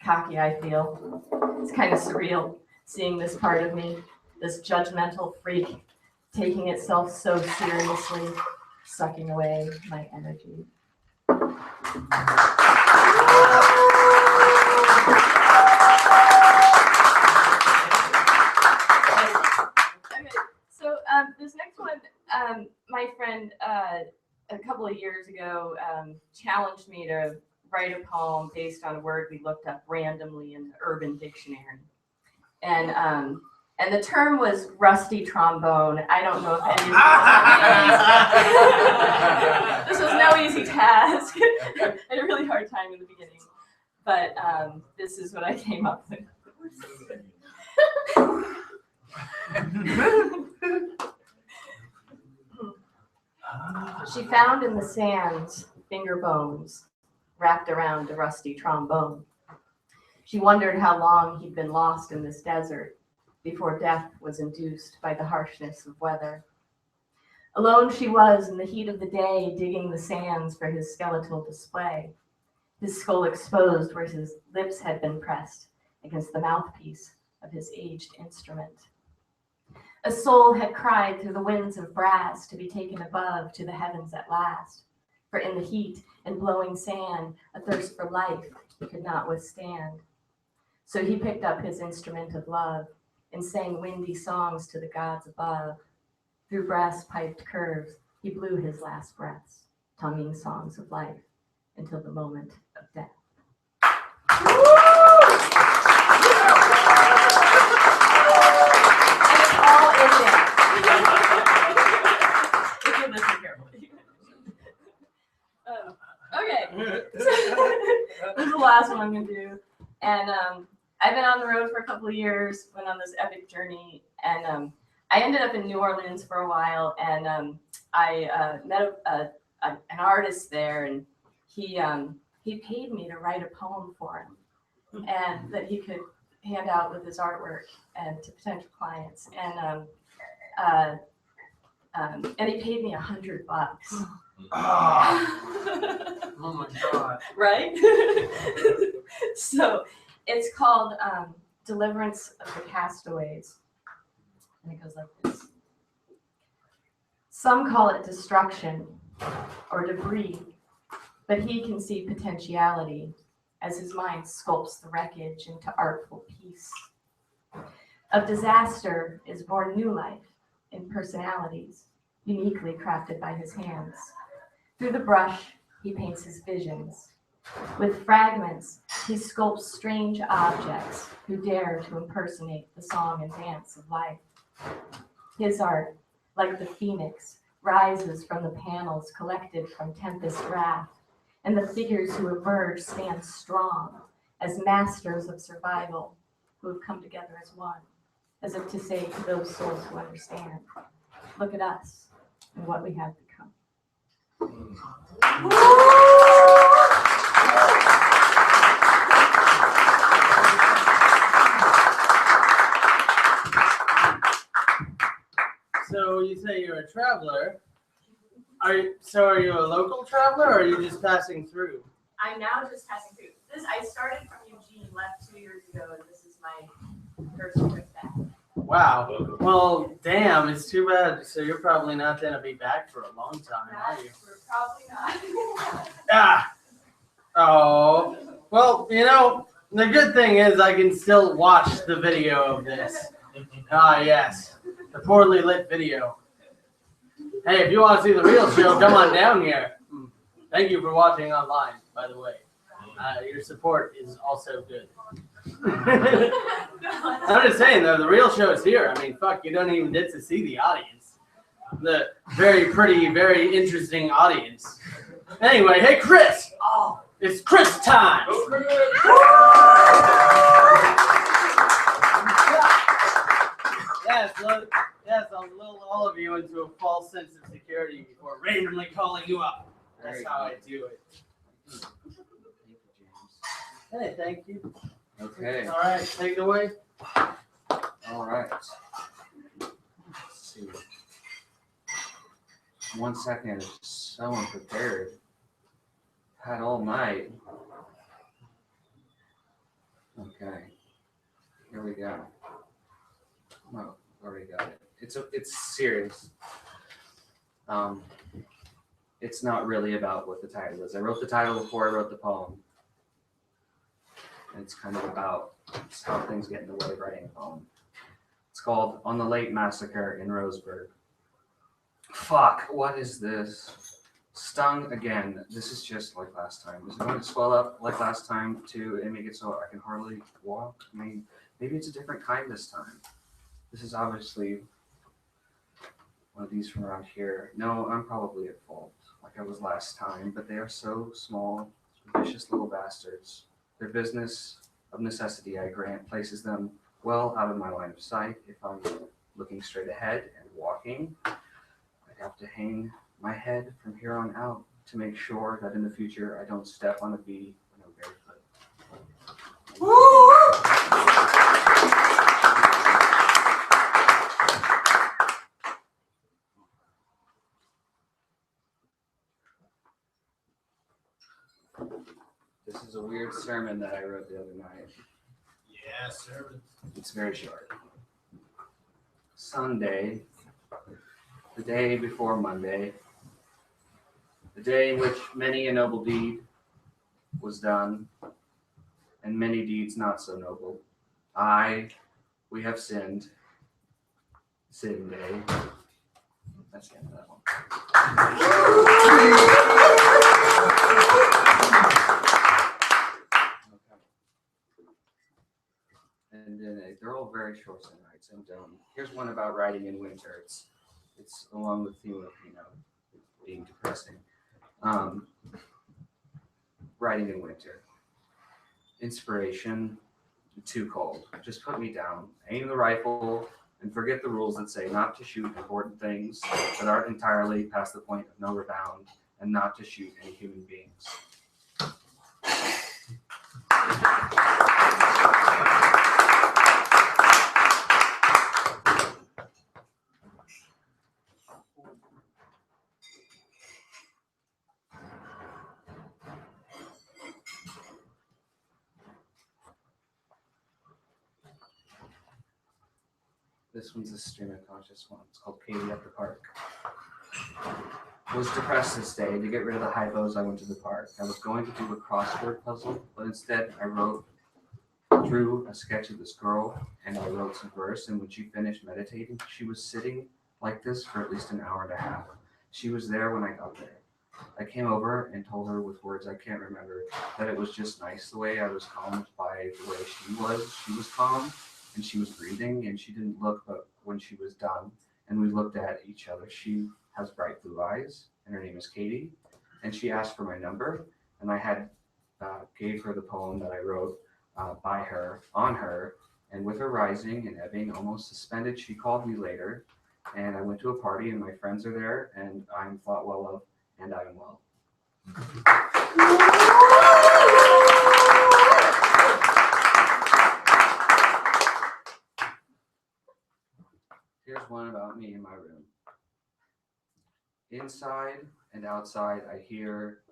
Cocky I feel. It's kind of surreal seeing this part of me, this judgmental freak, taking itself so seriously, sucking away my energy. Okay, so this next one, my friend a couple of years ago challenged me to write a poem based on a word we looked up randomly in the Urban Dictionary. And the term was rusty trombone. I don't know if any of you this was no easy task. I had a really hard time in the beginning. But this is what I came up with. She found in the sands finger bones wrapped around a rusty trombone. She wondered how long he'd been lost in this desert before death was induced by the harshness of weather. Alone she was in the heat of the day, digging the sands for his skeletal display, his skull exposed where his lips had been pressed against the mouthpiece of his aged instrument. A soul had cried through the winds of brass to be taken above to the heavens at last, for in the heat and blowing sand, a thirst for life he could not withstand. So he picked up his instrument of love and sang windy songs to the gods above. Through brass-piped curves, he blew his last breaths, tonguing songs of life until the moment of death. And it's all in there. If you listen carefully. Okay, this is the last one I'm going to do. And I've been on the road for a couple of years, went on this epic journey, and I ended up in New Orleans for a while, and I met an artist there, and he paid me to write a poem for him, and that he could hand out with his artwork and to potential clients, and he paid me $100. Oh my God. Right? So it's called Deliverance of the Castaways. And it goes like this. Some call it destruction or debris, but he can see potentiality as his mind sculpts the wreckage into artful peace. Of disaster is born new life in personalities, uniquely crafted by his hands. Through the brush, he paints his visions. With fragments, he sculpts strange objects who dare to impersonate the song and dance of life. His art, like the phoenix, rises from the panels collected from tempest wrath, and the figures who emerge stand strong as masters of survival who have come together as one, as if to say to those souls who understand, look at us and what we have become. So you say you're a traveler. Are you a local traveler, or are you just passing through? I'm now just passing through. I started from Eugene, left 2 years ago, and this is my first trip back. Wow. Well, damn, it's too bad. So you're probably not going to be back for a long time, are you? We're probably not. Ah. Oh. Well, the good thing is I can still watch the video of this. Ah, yes. The poorly lit video. Hey, if you want to see the real show, come on down here. Thank you for watching online, by the way. Your support is also good. I'm just saying, though, the real show is here. I mean, fuck, you don't even get to see the audience. The very pretty, very interesting audience. Anyway, hey, Chris. Oh, it's Chris time. Yes, I'll lull all of you into a false sense of security before randomly calling you up. That's how I do it. Hey, thank you. Okay. All right, take it away. All right. Let's see. 1 second. So unprepared. Had all night. Okay. Here we go. Oh, already got it. It's serious. It's not really about what the title is. I wrote the title before I wrote the poem. And it's kind of about how things get in the way of writing a poem. It's called On the Late Massacre in Roseburg. Fuck, what is this? Stung again. This is just like last time. Is it going to swell up like last time too and make it so I can hardly walk? I mean, maybe it's a different kind this time. This is obviously one of these from around here. No, I'm probably at fault, like I was last time, but they are so small, vicious little bastards. Their business of necessity, I grant, places them well out of my line of sight. If I'm looking straight ahead and walking, I'd have to hang my head from here on out to make sure that in the future I don't step on a bee when I'm barefoot. This is a weird sermon that I wrote the other night. Yeah, sermon. It's very short. Sunday, the day before Monday, the day in which many a noble deed was done, and many deeds not so noble. We have sinned. Sin day. That's the end of that one. And then they're all very short nights. And here's one about writing in winter. It's along the theme of being depressing. Writing in winter. Inspiration, too cold. Just put me down. Aim the rifle and forget the rules that say not to shoot important things that aren't entirely past the point of no rebound, and not to shoot any human beings. This one's a stream of conscious one. It's called Katie at the Park. I was depressed this day. To get rid of the hypos, I went to the park. I was going to do a crossword puzzle, but instead I drew a sketch of this girl, and I wrote some verse, and when she finished meditating, she was sitting like this for at least an hour and a half. She was there when I got there. I came over and told her with words I can't remember that it was just nice the way I was calmed by the way she was. She was calm, and she was breathing, and she didn't look, but when she was done, and we looked at each other. She has bright blue eyes, and her name is Katie, and she asked for my number, and I had gave her the poem that I wrote by her, on her, and with her rising and ebbing, almost suspended, she called me later, and I went to a party, and my friends are there, and I'm thought well of, and I am well. Here's one about me in my room. Inside and outside, I hear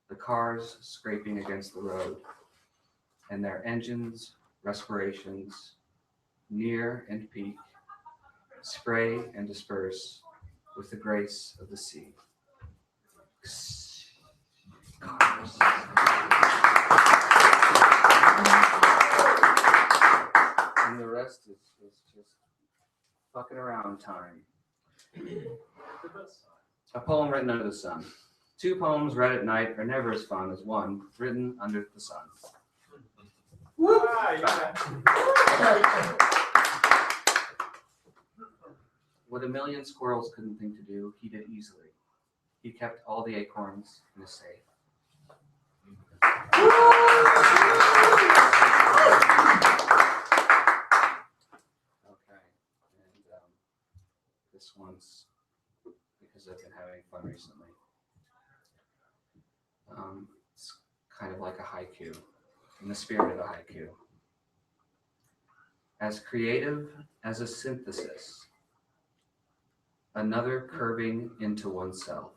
the cars scraping against the road, and their engines, respirations, near and peak, spray and disperse with the grace of the sea. Cars. And the rest is just fucking around time. A poem written under the sun. 2 poems read at night are never as fun as one written under the sun. What a million squirrels couldn't think to do, he did easily. He kept all the acorns in a safe. Okay, and this one's because I've been having fun recently. It's kind of like a haiku, in the spirit of a haiku. As creative as a synthesis, another curving into oneself,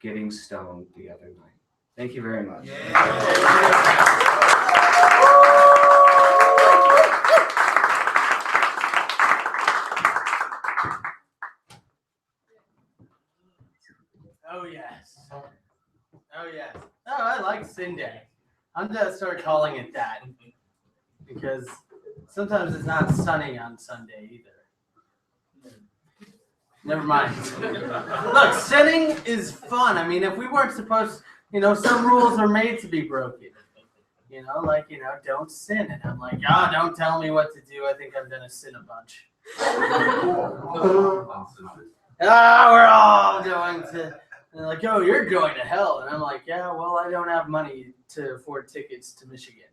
getting stoned the other night. Thank you very much. Oh yes. Oh yes. Oh, I like Sin Day. I'm gonna start calling it that because sometimes it's not sunny on Sunday either. Never mind. Look, sinning is fun. I mean, if we weren't supposed, some rules are made to be broken. Don't sin. And I'm like, don't tell me what to do. I think I'm gonna sin a bunch. We're all going to. And they're like, you're going to hell. And I'm like, yeah, well, I don't have money to afford tickets to Michigan.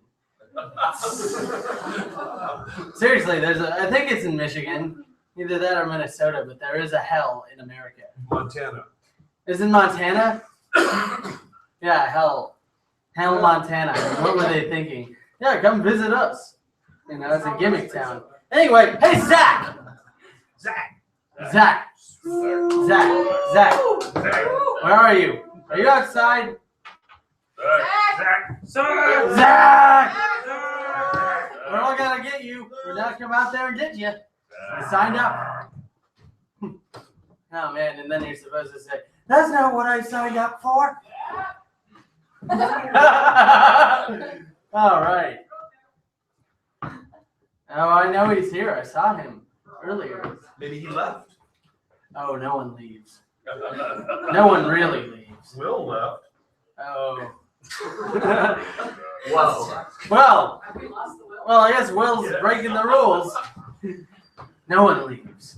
Seriously, I think it's in Michigan. Either that or Minnesota, but there is a hell in America. Montana. Is it Montana? Yeah, hell, Montana. What were they thinking? Yeah, come visit us. It's a gimmick town. Anyway, hey, Zach! Zach, where are you? Are you outside? Zach! We're all gonna get you. We're not come out there and get you. I signed up. Oh man, and then you're supposed to say, that's not what I signed up for. All right. Oh, I know he's here. I saw him earlier. Maybe he left. Oh, no one leaves. No one really leaves. Will left. Oh. Whoa. Well, I guess Will's breaking the rules. No one leaves.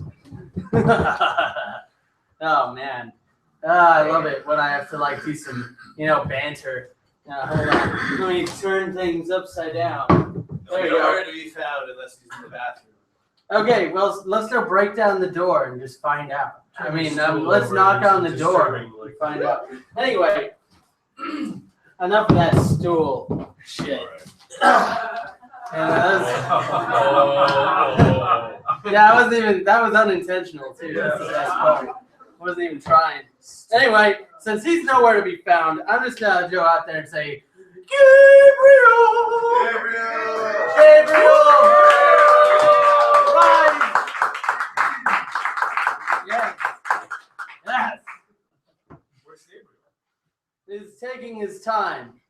Oh man, I love it when I have to do some, banter. Hold on, let me turn things upside down. There you go. Nowhere to be found unless he's in the bathroom. Okay, well, let's go break down the door and just find out. I mean, let's knock on the door and find out. Anyway, enough of that stool shit. That was unintentional too. That's the best part. I wasn't even trying. Anyway, since he's nowhere to be found, I'm just gonna go out there and say, Gabriel! Rise! Yes. Where's Gabriel? He's taking his time.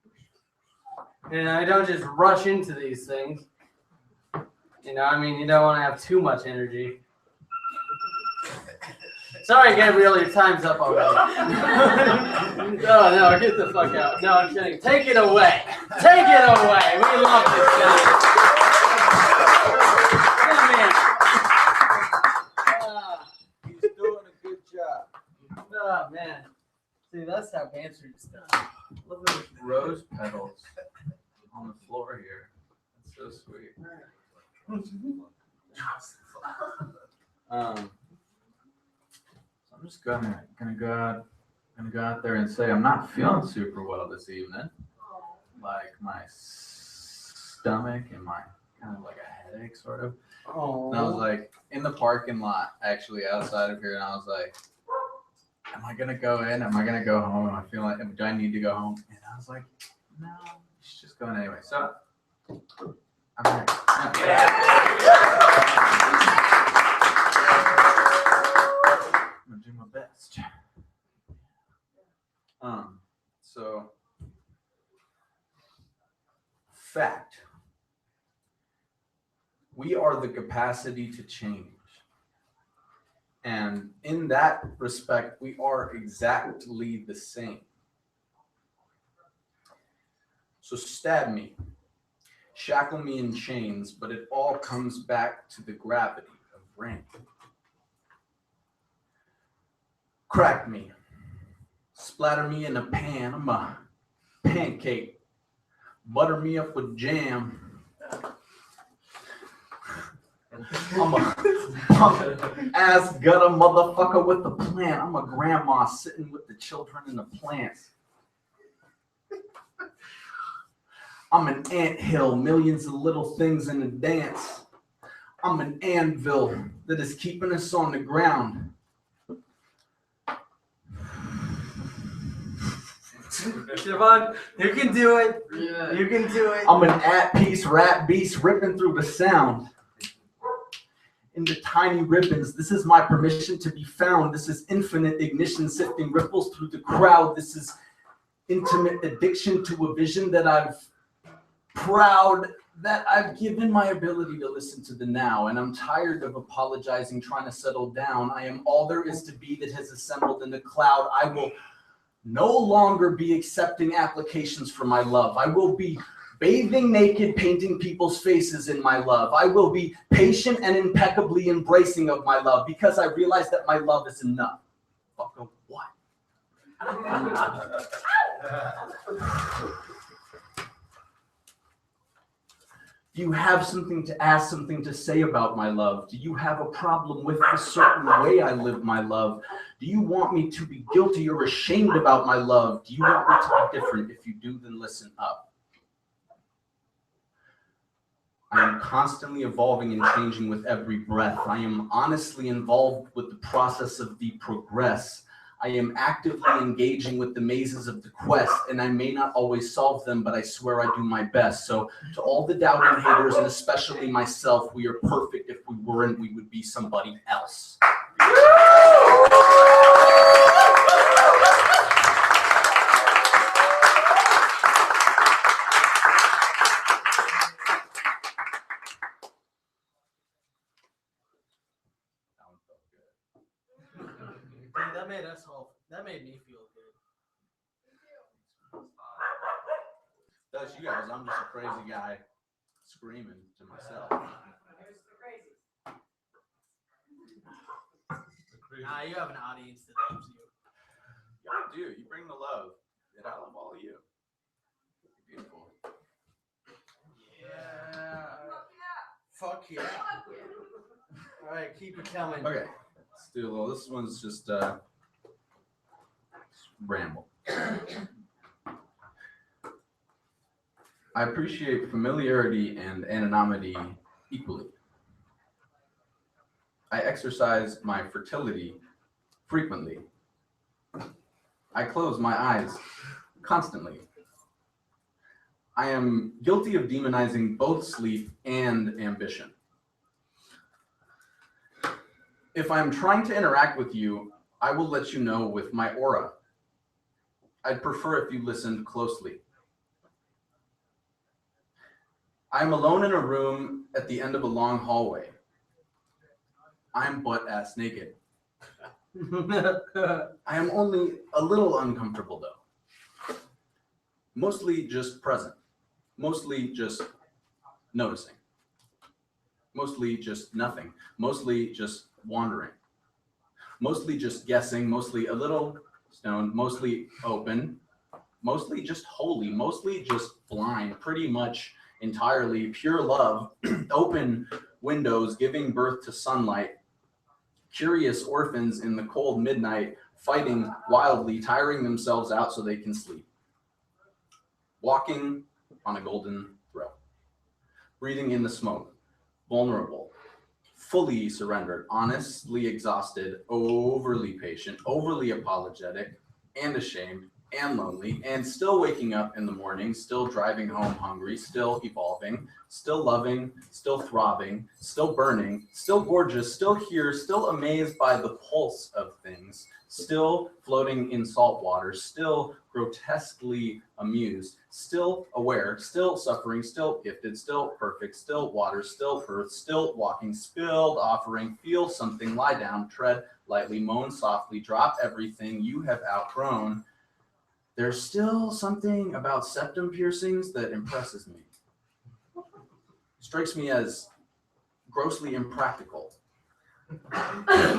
I don't just rush into these things. You don't want to have too much energy. Sorry, Gabriel, your time's up already. No, get the fuck out. No, I'm kidding. Take it away. Take it away. We love this guy. Come here. Oh man. See, that's how banter is done. Look at those rose petals on the floor here. That's so sweet. So I'm just gonna go out there and say I'm not feeling super well this evening. Like my stomach and my kind of like a headache sort of. Oh. And I was like in the parking lot actually outside of here, and I was like, am I gonna go in? Am I gonna go home? Am I feeling like, do I need to go home? And I was like, no, you should just go in anyway. So I'm here. I'm gonna do my best. So fact. We are the capacity to change. And in that respect, we are exactly the same. So stab me, shackle me in chains, but it all comes back to the gravity of rain. Crack me, splatter me in a pan, I'm a pancake, butter me up with jam. I'm a ass gutter motherfucker with the plant. I'm a grandma sitting with the children in the plants. I'm an anthill, millions of little things in a dance. I'm an anvil that is keeping us on the ground. Siobhan, you can do it. Yeah. You can do it. I'm an at-peace rap beast ripping through the sound. Into tiny ribbons, this is my permission to be found. This is infinite ignition sifting ripples through the crowd. This is intimate addiction to a vision that I've given my ability to listen to the now, and I'm tired of apologizing, trying to settle down. I am all there is to be that has assembled in the cloud. I will no longer be accepting applications for my love. I will be bathing naked, painting people's faces in my love. I will be patient and impeccably embracing of my love because I realize that my love is enough. Fucking what? Do you have something to ask, something to say about my love? Do you have a problem with the certain way I live my love? Do you want me to be guilty or ashamed about my love? Do you want me to be different? If you do, then listen up. I am constantly evolving and changing with every breath. I am honestly involved with the process of the progress. I am actively engaging with the mazes of the quest, and I may not always solve them, but I swear I do my best. So to all the doubting haters, and especially myself, we are perfect. If we weren't, we would be somebody else. That made me feel good. That's you guys. I'm just a crazy guy screaming to myself. Nah, you have an audience that loves you. Y'all do. You bring the love. And I love all of you. Beautiful. Yeah. Fuck yeah. All right, keep it coming. Okay. Let's do a little. This one's just ramble. I appreciate familiarity and anonymity equally. I exercise my fertility frequently. I close my eyes constantly. I am guilty of demonizing both sleep and ambition. If I am trying to interact with you, I will let you know with my aura. I'd prefer if you listened closely. I am alone in a room at the end of a long hallway. I'm butt-ass naked. I am only a little uncomfortable though. Mostly just present. Mostly just noticing. Mostly just nothing. Mostly just wandering. mostly just guessing, mostly a little stoned, mostly open, mostly just holy, mostly just blind, pretty much entirely pure love, open windows giving birth to sunlight, curious orphans in the cold midnight, fighting wildly, tiring themselves out so they can sleep, walking on a golden thread, breathing in the smoke, vulnerable, fully surrendered, honestly exhausted, overly patient, overly apologetic, and ashamed, and lonely, and still waking up in the morning, still driving home hungry, still evolving, still loving, still throbbing, still burning, still gorgeous, still here, still amazed by the pulse of things, still floating in salt water, still grotesquely amused, still aware, still suffering, still gifted, still perfect, still water, still earth, still walking, spilled offering, feel something, lie down, tread lightly, moan softly, drop everything you have outgrown. There's still something about septum piercings that impresses me. Strikes me as grossly impractical,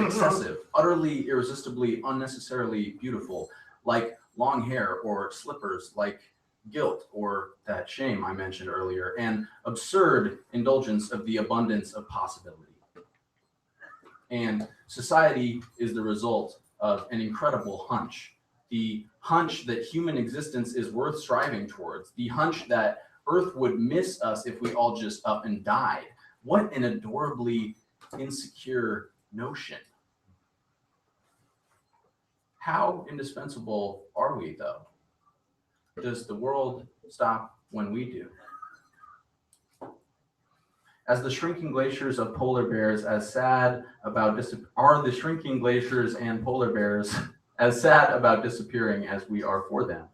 excessive, utterly, irresistibly, unnecessarily beautiful, like long hair or slippers, like guilt or that shame I mentioned earlier, and absurd indulgence of the abundance of possibility. And society is the result of an incredible hunch. The hunch that human existence is worth striving towards. The hunch that Earth would miss us if we all just up and died. What an adorably insecure notion. How indispensable are we, though? Does the world stop when we do? As the shrinking glaciers of polar bears as sad about are the shrinking glaciers and polar bears as sad about disappearing as we are for them?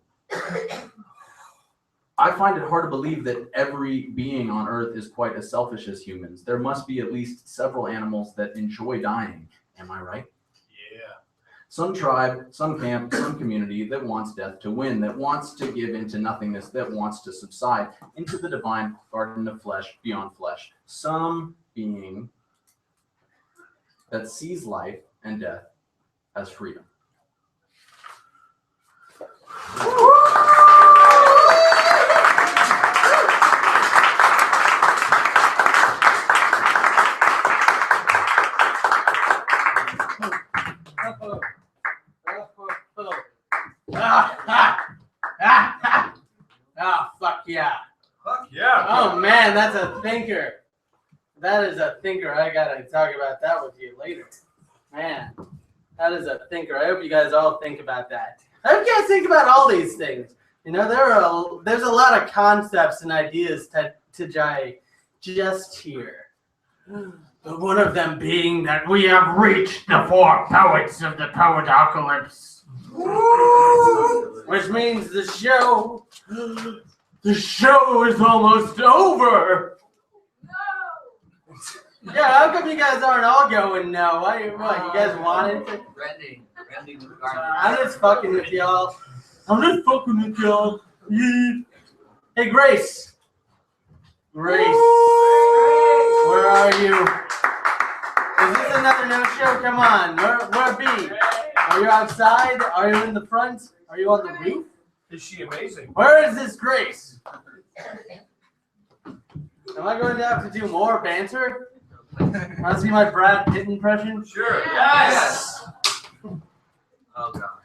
I find it hard to believe that every being on Earth is quite as selfish as humans. There must be at least several animals that enjoy dying. Am I right? Yeah. Some tribe, some camp, some community that wants death to win, that wants to give into nothingness, that wants to subside into the divine garden of flesh beyond flesh. Some being that sees life and death as freedom. Oh, fuck yeah. Fuck yeah. Oh, man, that's a thinker. That is a thinker. I gotta talk about that with you later. Man, that is a thinker. I hope you guys all think about that. I hope you guys think about all these things. You know, there's a lot of concepts and ideas to digest here. But one of them being that we have reached the four poets of the poetocalypse. Which means the show is almost over. No. Yeah, how come you guys aren't all going no? What, you guys wanted to? Randy. I'm just fucking with y'all. Hey, Grace. Grace. Where are you? Is this another no-show? Come on. Where be? Are you outside? Are you in the front? Are you on the roof? Is she amazing? Where is this Grace? Am I going to have to do more banter? Want to see my Brad Pitt impression? Sure. Yes. Oh god.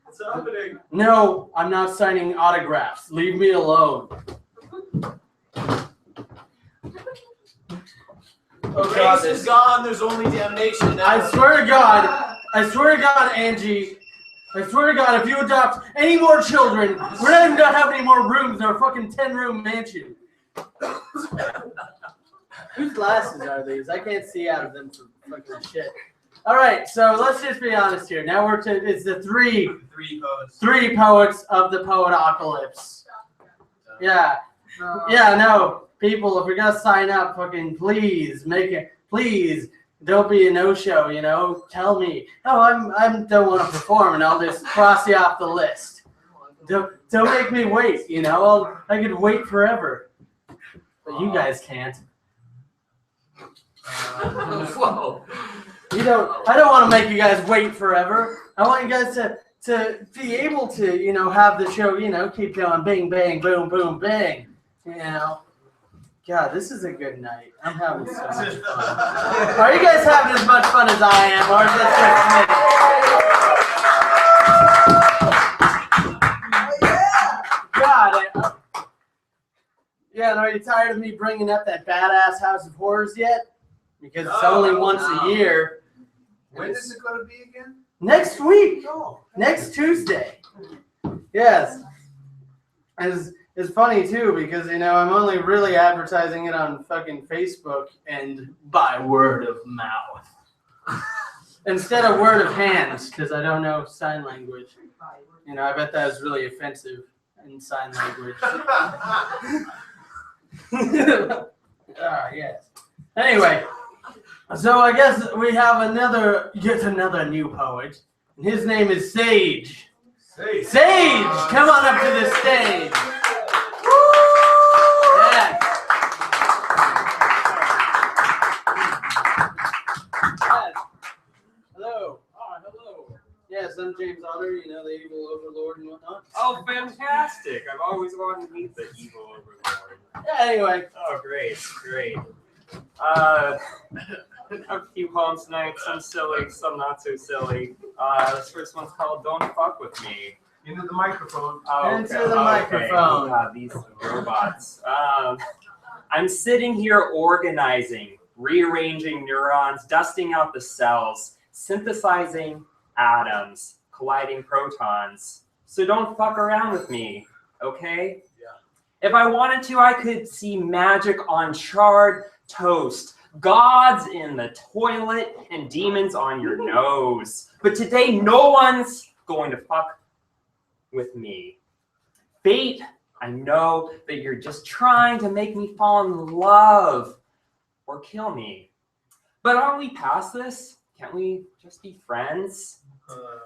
What's happening? No, I'm not signing autographs. Leave me alone. Oh God, Grace is gone. There's only damnation now. I swear to God, Angie. I swear to God, if you adopt any more children, we're not even gonna have any more rooms in our fucking 10-room mansion. Whose glasses are these? I can't see out of them for fucking shit. All right, so let's just be honest here. Now it's the three poets of the poetocalypse. Yeah. Yeah, no. People, if you're gonna sign up, fucking please don't be a no-show, you know. Tell me, oh, I don't want to perform, and I'll just cross you off the list. Don't make me wait, you know. I could wait forever, but you guys can't. Whoa. I don't want to make you guys wait forever. I want you guys to be able to, have the show, keep going, bing, bang, boom, boom, bang. God, this is a good night. I'm having so much fun. Are you guys having as much fun as I am, or is this just me? God, yeah, and are you tired of me bringing up that badass House of Horrors yet? Because it's only once a year. When is it going to be again? Next week. Next Tuesday. Yes. It's funny too because I'm only really advertising it on fucking Facebook and by word of mouth. Instead of word of hands, because I don't know sign language. I bet that was really offensive in sign language. Yes. Anyway, so I guess we have yet another new poet. And his name is Sage. Sage, come on up to the stage. Yes. Hello. Hello. Yes, I'm James Otter, the evil overlord and whatnot. Oh, fantastic. I've always wanted to meet the evil overlord. Yeah, anyway. Oh, great. A few poems tonight, some silly, some not so silly. This first one's called Don't Fuck With Me. Into the microphone. Oh, Into the microphone. God, these robots. I'm sitting here organizing, rearranging neurons, dusting out the cells, synthesizing atoms, colliding protons. So don't fuck around with me, okay? Yeah. If I wanted to, I could see magic on charred toast, gods in the toilet, and demons on your nose. But today, no one's going to fuck with me. Fate, I know that you're just trying to make me fall in love or kill me. But aren't we past this? Can't we just be friends?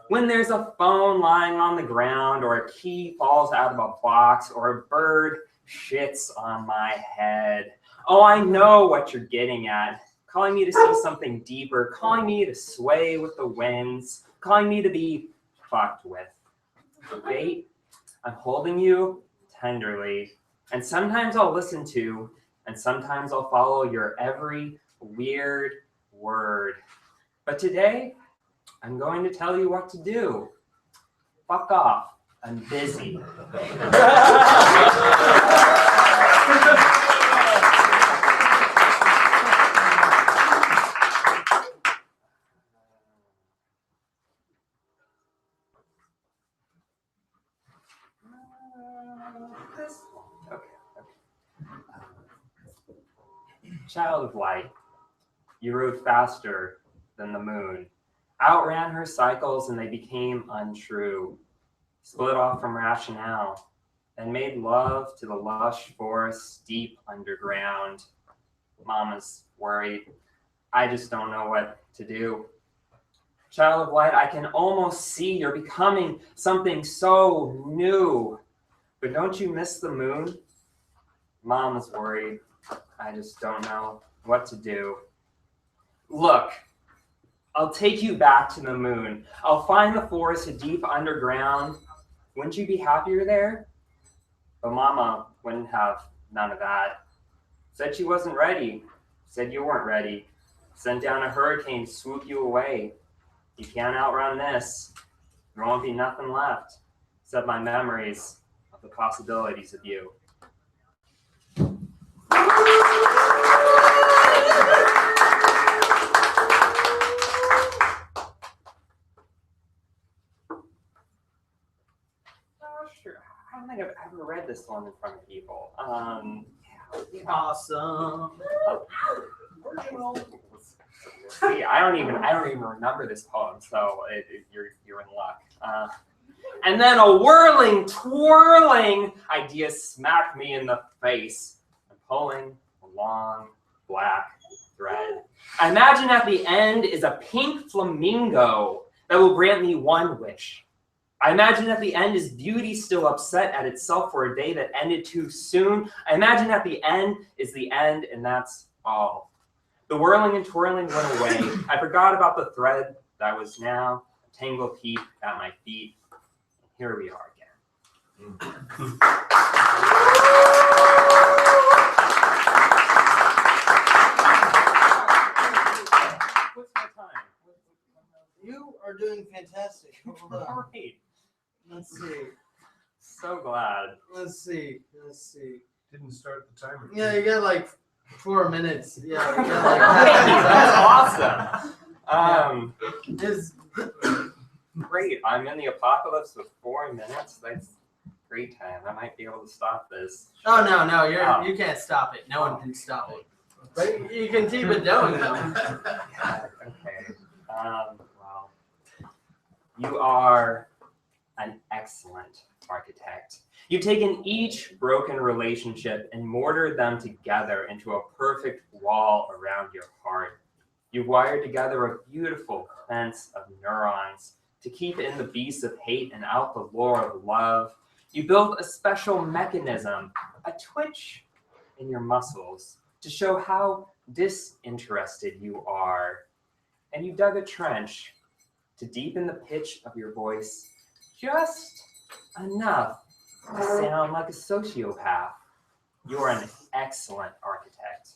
When there's a phone lying on the ground, or a key falls out of a box, or a bird shits on my head. Oh, I know what you're getting at. Calling me to see something deeper, calling me to sway with the winds, calling me to be fucked with. Fate, I'm holding you tenderly, and sometimes I'll listen to, and sometimes I'll follow your every weird word. But today, I'm going to tell you what to do. Fuck off. I'm busy. Child of light, you rode faster than the moon, outran her cycles and they became untrue, split off from rationale, and made love to the lush forests deep underground. Mama's worried. I just don't know what to do. Child of light, I can almost see you're becoming something so new. But don't you miss the moon? Mama's worried. I just don't know what to do. Look, I'll take you back to the moon. I'll find the forest deep underground. Wouldn't you be happier there? But Mama wouldn't have none of that. Said she wasn't ready. Said you weren't ready. Sent down a hurricane to swoop you away. You can't outrun this. There won't be nothing left except my memories of the possibilities of you. Sure. I don't think I've ever read this one in front of people. Awesome. Original. See, I don't even remember this poem, so you're in luck. And then a whirling, twirling idea smacked me in the face. I'm pulling a long black thread. I imagine at the end is a pink flamingo that will grant me one wish. I imagine at the end is beauty still upset at itself for a day that ended too soon. I imagine at the end is the end, and that's all. The whirling and twirling went away. I forgot about the thread that was now a tangled heap at my feet. Here we are again. What's my time? You are doing fantastic. Hold on. Great. Let's see. So glad. Let's see. Didn't start the timer. Yeah, you got like 4 minutes. Yeah, you got That's awesome. Is Great. I'm in the apocalypse with 4 minutes. That's great time. I might be able to stop this. Oh no, you can't stop it. No one can stop it. But you can keep it going though. Okay. Well, you are an excellent architect. You've taken each broken relationship and mortared them together into a perfect wall around your heart. You've wired together a beautiful fence of neurons to keep in the beasts of hate and out the lure of love. You built a special mechanism, a twitch in your muscles, to show how disinterested you are. And you dug a trench to deepen the pitch of your voice just enough to sound like a sociopath. You are an excellent architect.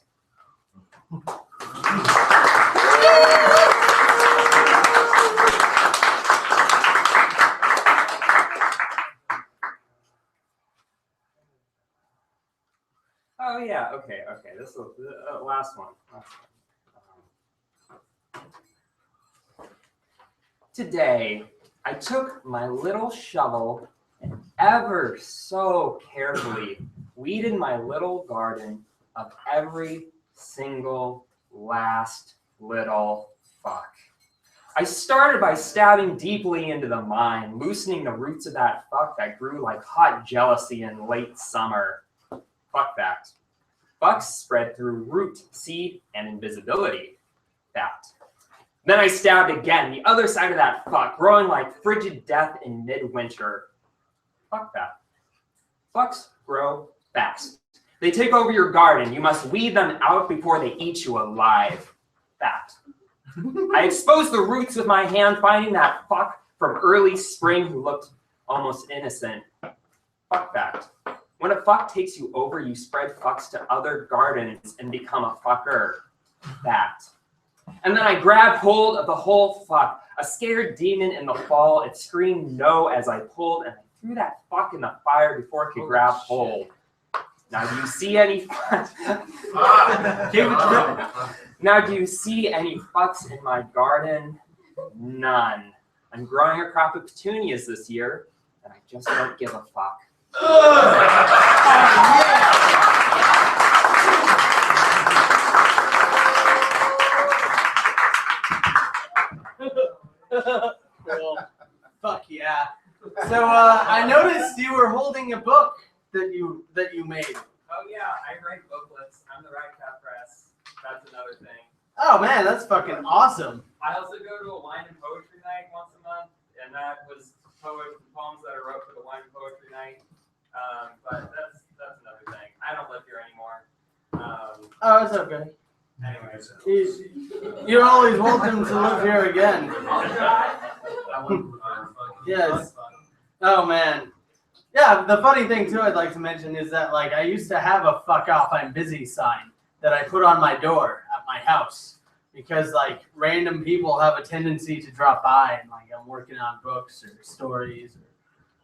Oh yeah, okay. This is the last one. Today, I took my little shovel and ever so carefully weeded my little garden of every single last little fuck. I started by stabbing deeply into the mind, loosening the roots of that fuck that grew like hot jealousy in late summer. Fuck fact. Fucks spread through root, seed, and invisibility. Fact. Then I stabbed again, the other side of that fuck, growing like frigid death in midwinter. Fuck that. Fucks grow fast. They take over your garden. You must weed them out before they eat you alive. Fact. I exposed the roots with my hand, finding that fuck from early spring who looked almost innocent. Fuck fact. When a fuck takes you over, you spread fucks to other gardens and become a fucker. Fact. And then I grabbed hold of the whole fuck. A scared demon in the fall. It screamed no as I pulled, and I threw that fuck in the fire before it could grab hold. Now, do you see any Now, do you see any fucks in my garden? None. I'm growing a crop of petunias this year, and I just don't give a fuck. Cool. Fuck yeah. So I noticed you were holding a book that you made. Oh yeah, I write booklets. I'm the Right Cat Press. That's another thing. Oh man, that's fucking awesome. I also go to a wine and poetry night once a month, and that was poems that I wrote for the wine and poetry night. But that's another thing. I don't live here anymore. Oh, it's okay. Anyways. You're always welcome to live here again. I'll try. Yes. Oh man. Yeah, the funny thing too I'd like to mention is that like I used to have a "fuck off, I'm busy" sign that I put on my door at my house because like random people have a tendency to drop by and like I'm working on books or stories or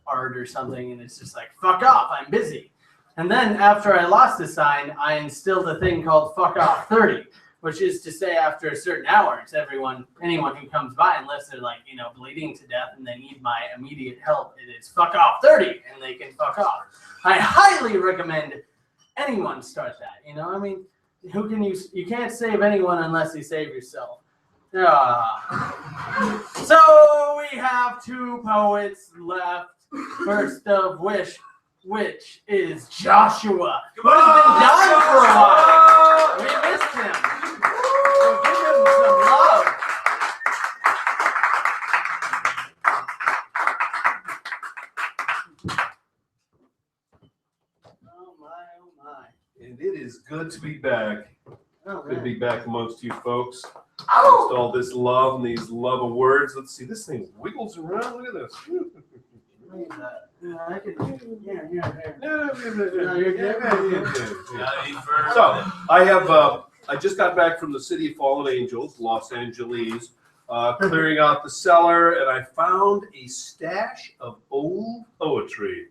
art or something and it's just like "fuck off, I'm busy." And then after I lost the sign, I instilled a thing called "fuck off 30," which is to say after a certain hours, anyone who comes by, unless they're like, bleeding to death and they need my immediate help, it is "fuck off 30," and they can fuck off. I highly recommend anyone start that. I mean, you can't save anyone unless you save yourself. So we have 2 poets left. First of which is Joshua, who has been down for a while. We missed him. So give him some love. Oh my. And it is good to be back. Good to be back amongst you folks. Just all this love and these love of words. Let's see, this thing wiggles around. Look at this. So I just got back from the City of Fallen Angels, Los Angeles, clearing out the cellar, and I found a stash of old poetry.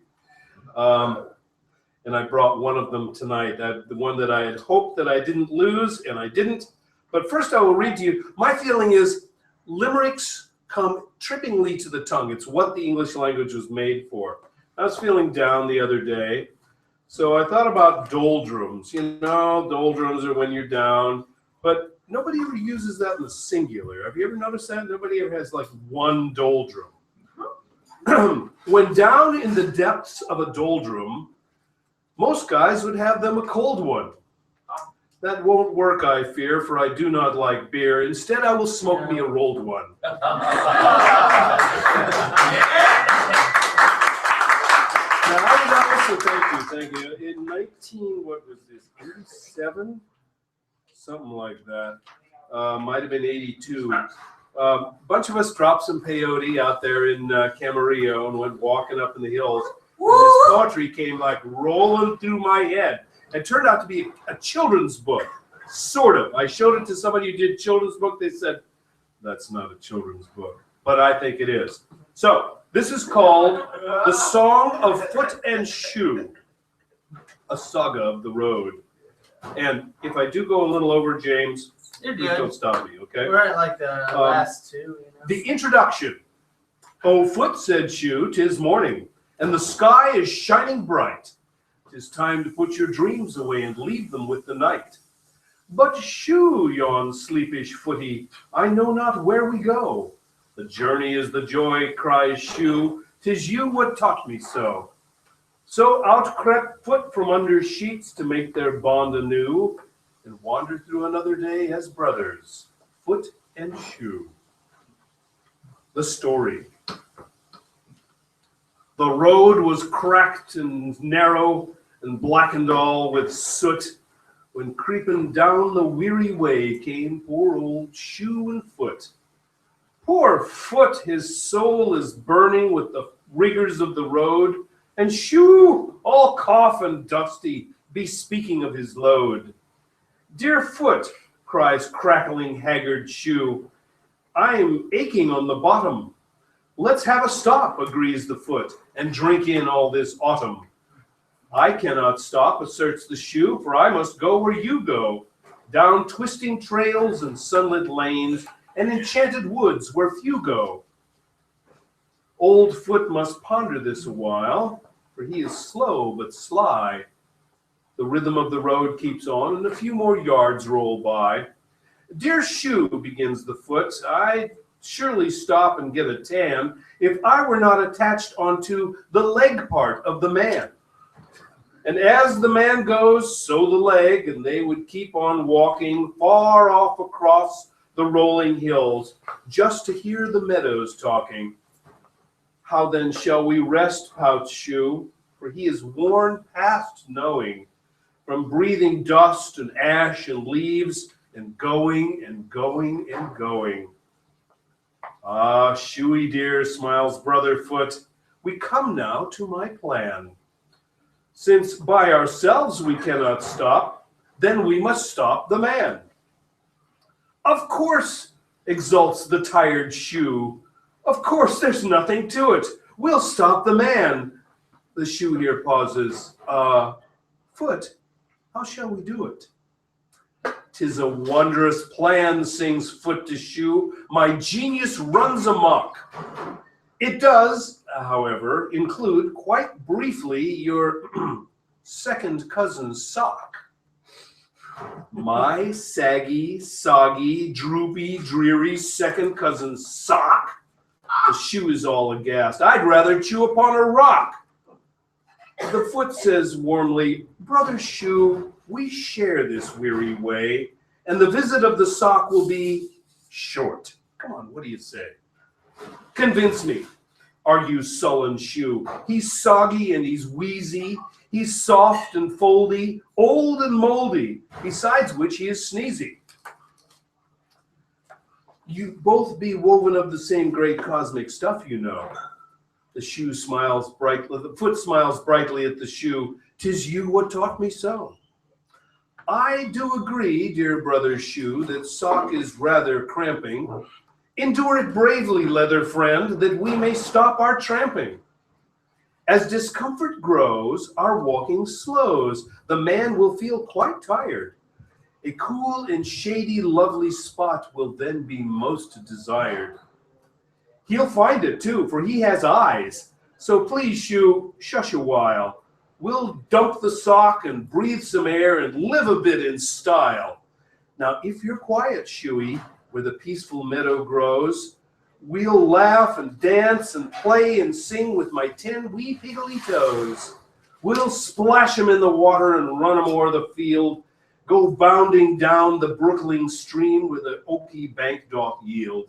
And I brought one of them tonight, the one that I had hoped that I didn't lose, and I didn't. But first I will read to you. My feeling is limericks come trippingly to the tongue. It's what the English language was made for. I was feeling down the other day, so I thought about doldrums. You know, doldrums are when you're down, but nobody ever uses that in the singular. Have you ever noticed that? Nobody ever has like one doldrum. When down in the depths of a doldrum, most guys would have them a cold one. That won't work, I fear, for I do not like beer. Instead, I will smoke me a rolled one. Now, I would also, thank you. In 87? Something like that. Might have been 82. A bunch of us dropped some peyote out there in Camarillo and went walking up in the hills. And this poetry came like rolling through my head. It turned out to be a children's book, sort of. I showed it to somebody who did children's book. They said, that's not a children's book, but I think it is. So this is called The Song of Foot and Shoe, a saga of the road. And if I do go a little over, James, please don't stop me, okay? We're at like the last two. You know? The introduction. O foot, said Shoe, 'tis morning, and the sky is shining bright. 'Tis time to put your dreams away and leave them with the night. But Shoe, yawned sleepish footy, I know not where we go. The journey is the joy, cries Shoe, 'tis you what taught me so. So out crept Foot from under sheets to make their bond anew, and wandered through another day as brothers, Foot and Shoe. The story. The road was cracked and narrow and blackened all with soot, when creeping down the weary way came poor old Shoe and Foot. Poor Foot, his soul is burning with the rigors of the road, and Shoe, all cough and dusty, bespeaking of his load. Dear Foot, cries crackling haggard Shoe, I am aching on the bottom. Let's have a stop, agrees the Foot, and drink in all this autumn. I cannot stop, asserts the Shoe, for I must go where you go, down twisting trails and sunlit lanes and enchanted woods where few go. Old Foot must ponder this a while, for he is slow but sly. The rhythm of the road keeps on, and a few more yards roll by. Dear Shoe, begins the Foot, I'd surely stop and get a tan if I were not attached onto the leg part of the man. And as the man goes, so the leg, and they would keep on walking far off across the rolling hills, just to hear the meadows talking. How then shall we rest, pouts Shoe, for he is worn past knowing, from breathing dust and ash and leaves, and going and going and going. Ah, Shoey dear, smiles brother Foot, we come now to my plan. Since by ourselves we cannot stop, then we must stop the man. Of course, exults the tired Shoe. Of course, there's nothing to it. We'll stop the man. The Shoe here pauses. Foot, how shall we do it? 'Tis a wondrous plan, sings Foot to Shoe. My genius runs amok. It does, however, include quite briefly your second cousin's sock. My saggy, soggy, droopy, dreary second cousin's sock? The Shoe is all aghast. I'd rather chew upon a rock. The Foot says warmly, Brother Shoe, we share this weary way, and the visit of the sock will be short. Come on, what do you say? Convince me, argues sullen Shoe. He's soggy and he's wheezy. He's soft and foldy, old and moldy, besides which he is sneezy. You both be woven of the same great cosmic stuff, you know. The shoe smiles brightly, the foot smiles brightly at the shoe. 'Tis you what taught me so. I do agree, dear brother shoe, that sock is rather cramping. Endure it bravely, leather friend, that we may stop our tramping. As discomfort grows, our walking slows. The man will feel quite tired. A cool and shady, lovely spot will then be most desired. He'll find it too, for he has eyes. So please, shoe, shush a while. We'll dump the sock and breathe some air and live a bit in style. Now, if you're quiet, shoey, where the peaceful meadow grows, we'll laugh and dance and play and sing with my 10 wee piggly toes. We'll splash 'em in the water and run 'em o'er the field, go bounding down the brookling stream where the oaky bank doth yield.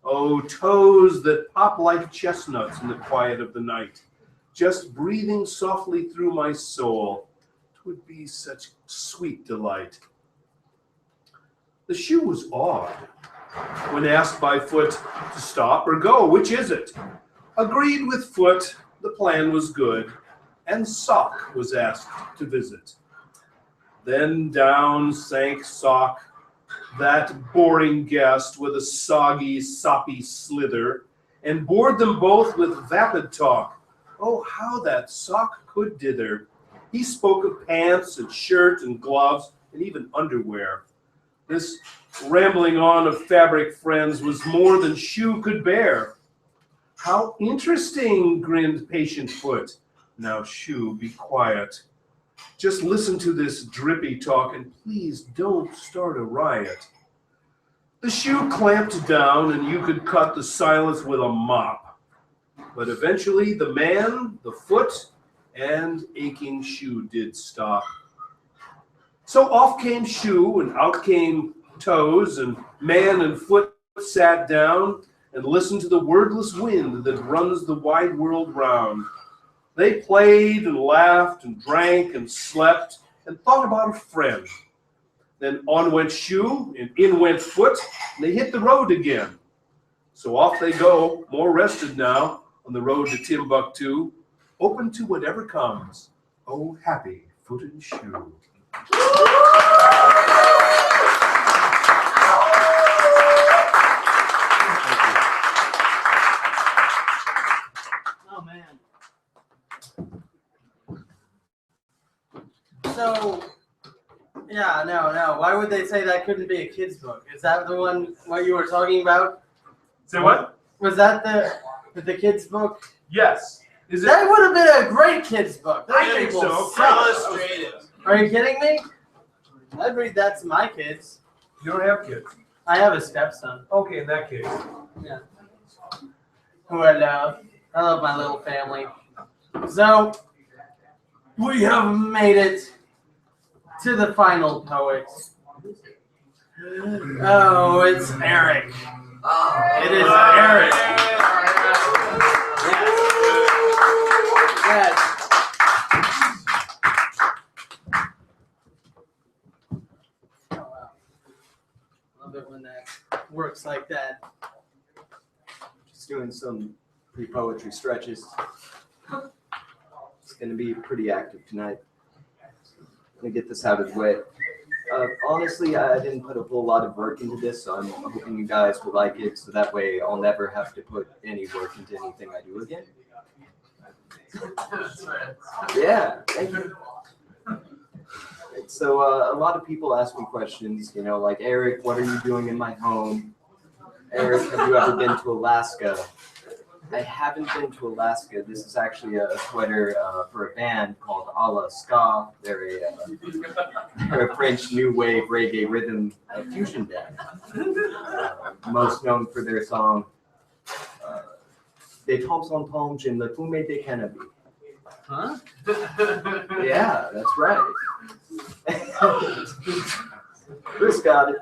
Oh, toes that pop like chestnuts in the quiet of the night, just breathing softly through my soul, 'twould be such sweet delight. The shoe was awed when asked by Foot to stop or go. Which is it? Agreed with Foot, the plan was good, and Sock was asked to visit. Then down sank Sock, that boring guest, with a soggy, soppy slither, and bored them both with vapid talk. Oh, how that Sock could dither! He spoke of pants and shirt and gloves and even underwear. This rambling on of fabric friends was more than shoe could bear. How interesting, grinned patient Foot. Now, shoe, be quiet. Just listen to this drippy talk and please don't start a riot. The shoe clamped down and you could cut the silence with a mop. But eventually the man, the Foot, and aching shoe did stop. So off came shoe and out came toes, and man and Foot sat down and listened to the wordless wind that runs the wide world round. They played and laughed and drank and slept and thought about a friend. Then on went shoe and in went Foot, and they hit the road again. So off they go, more rested now, on the road to Timbuktu, open to whatever comes. Oh, happy Foot and shoe. Oh man. So, yeah, no. Why would they say that couldn't be a kid's book? Is that the one what you were talking about? Say what? Was that the kid's book? Yes. Is it? That would have been a great kid's book. I think so. Illustrative. Are you kidding me? I'd read that to my kids. You don't have kids. I have a stepson. Okay, in that case. Yeah. Who I love. I love my little family. So, we have made it to the final poet. Oh, it's Eric. It is Eric. Yes. Oh, wow. Love it when that works like that. Just doing some pre-poetry stretches. It's going to be pretty active tonight. I'm going to get this out of the way. Honestly, I didn't put a whole lot of work into this, so I'm hoping you guys will like it, so that way I'll never have to put any work into anything I do again. Yeah, thank you. So a lot of people ask me questions, you know, like, Eric, what are you doing in my home? Eric, have you ever been to Alaska? I haven't been to Alaska. This is actually a sweater for a band called Alaska. They're a French new wave reggae rhythm fusion band. Most known for their song "Des temps en temps, j'aime le fumer des cannabis." Huh? Yeah, that's right. Chris got it.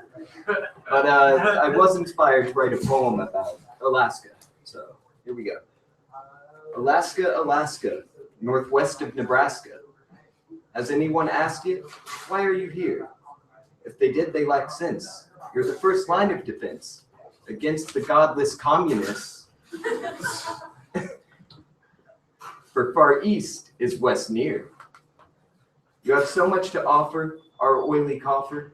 But I was inspired to write a poem about Alaska. So here we go. Alaska, Alaska, northwest of Nebraska. Has anyone asked you, why are you here? If they did, they lack sense. You're the first line of defense against the godless communists. For far east is west near. You have so much to offer, our oily coffer.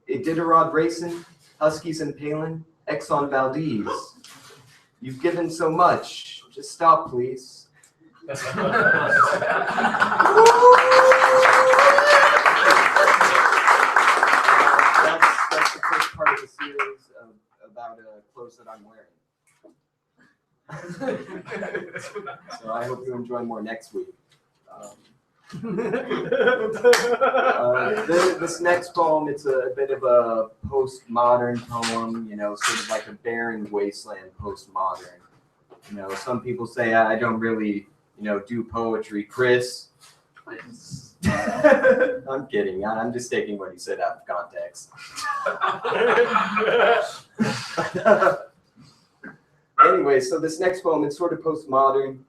Iditarod racing, Huskies and Palin, Exxon Valdez. You've given so much. Just stop, please. That's the first part of the series about clothes that I'm wearing. So I hope you enjoy more next week. This next poem, it's a bit of a postmodern poem, you know, sort of like a barren wasteland postmodern. You know, some people say I don't really, you know, do poetry. Chris, I'm kidding. I'm just taking what he said out of context. Anyway, so this next poem, it's sort of postmodern.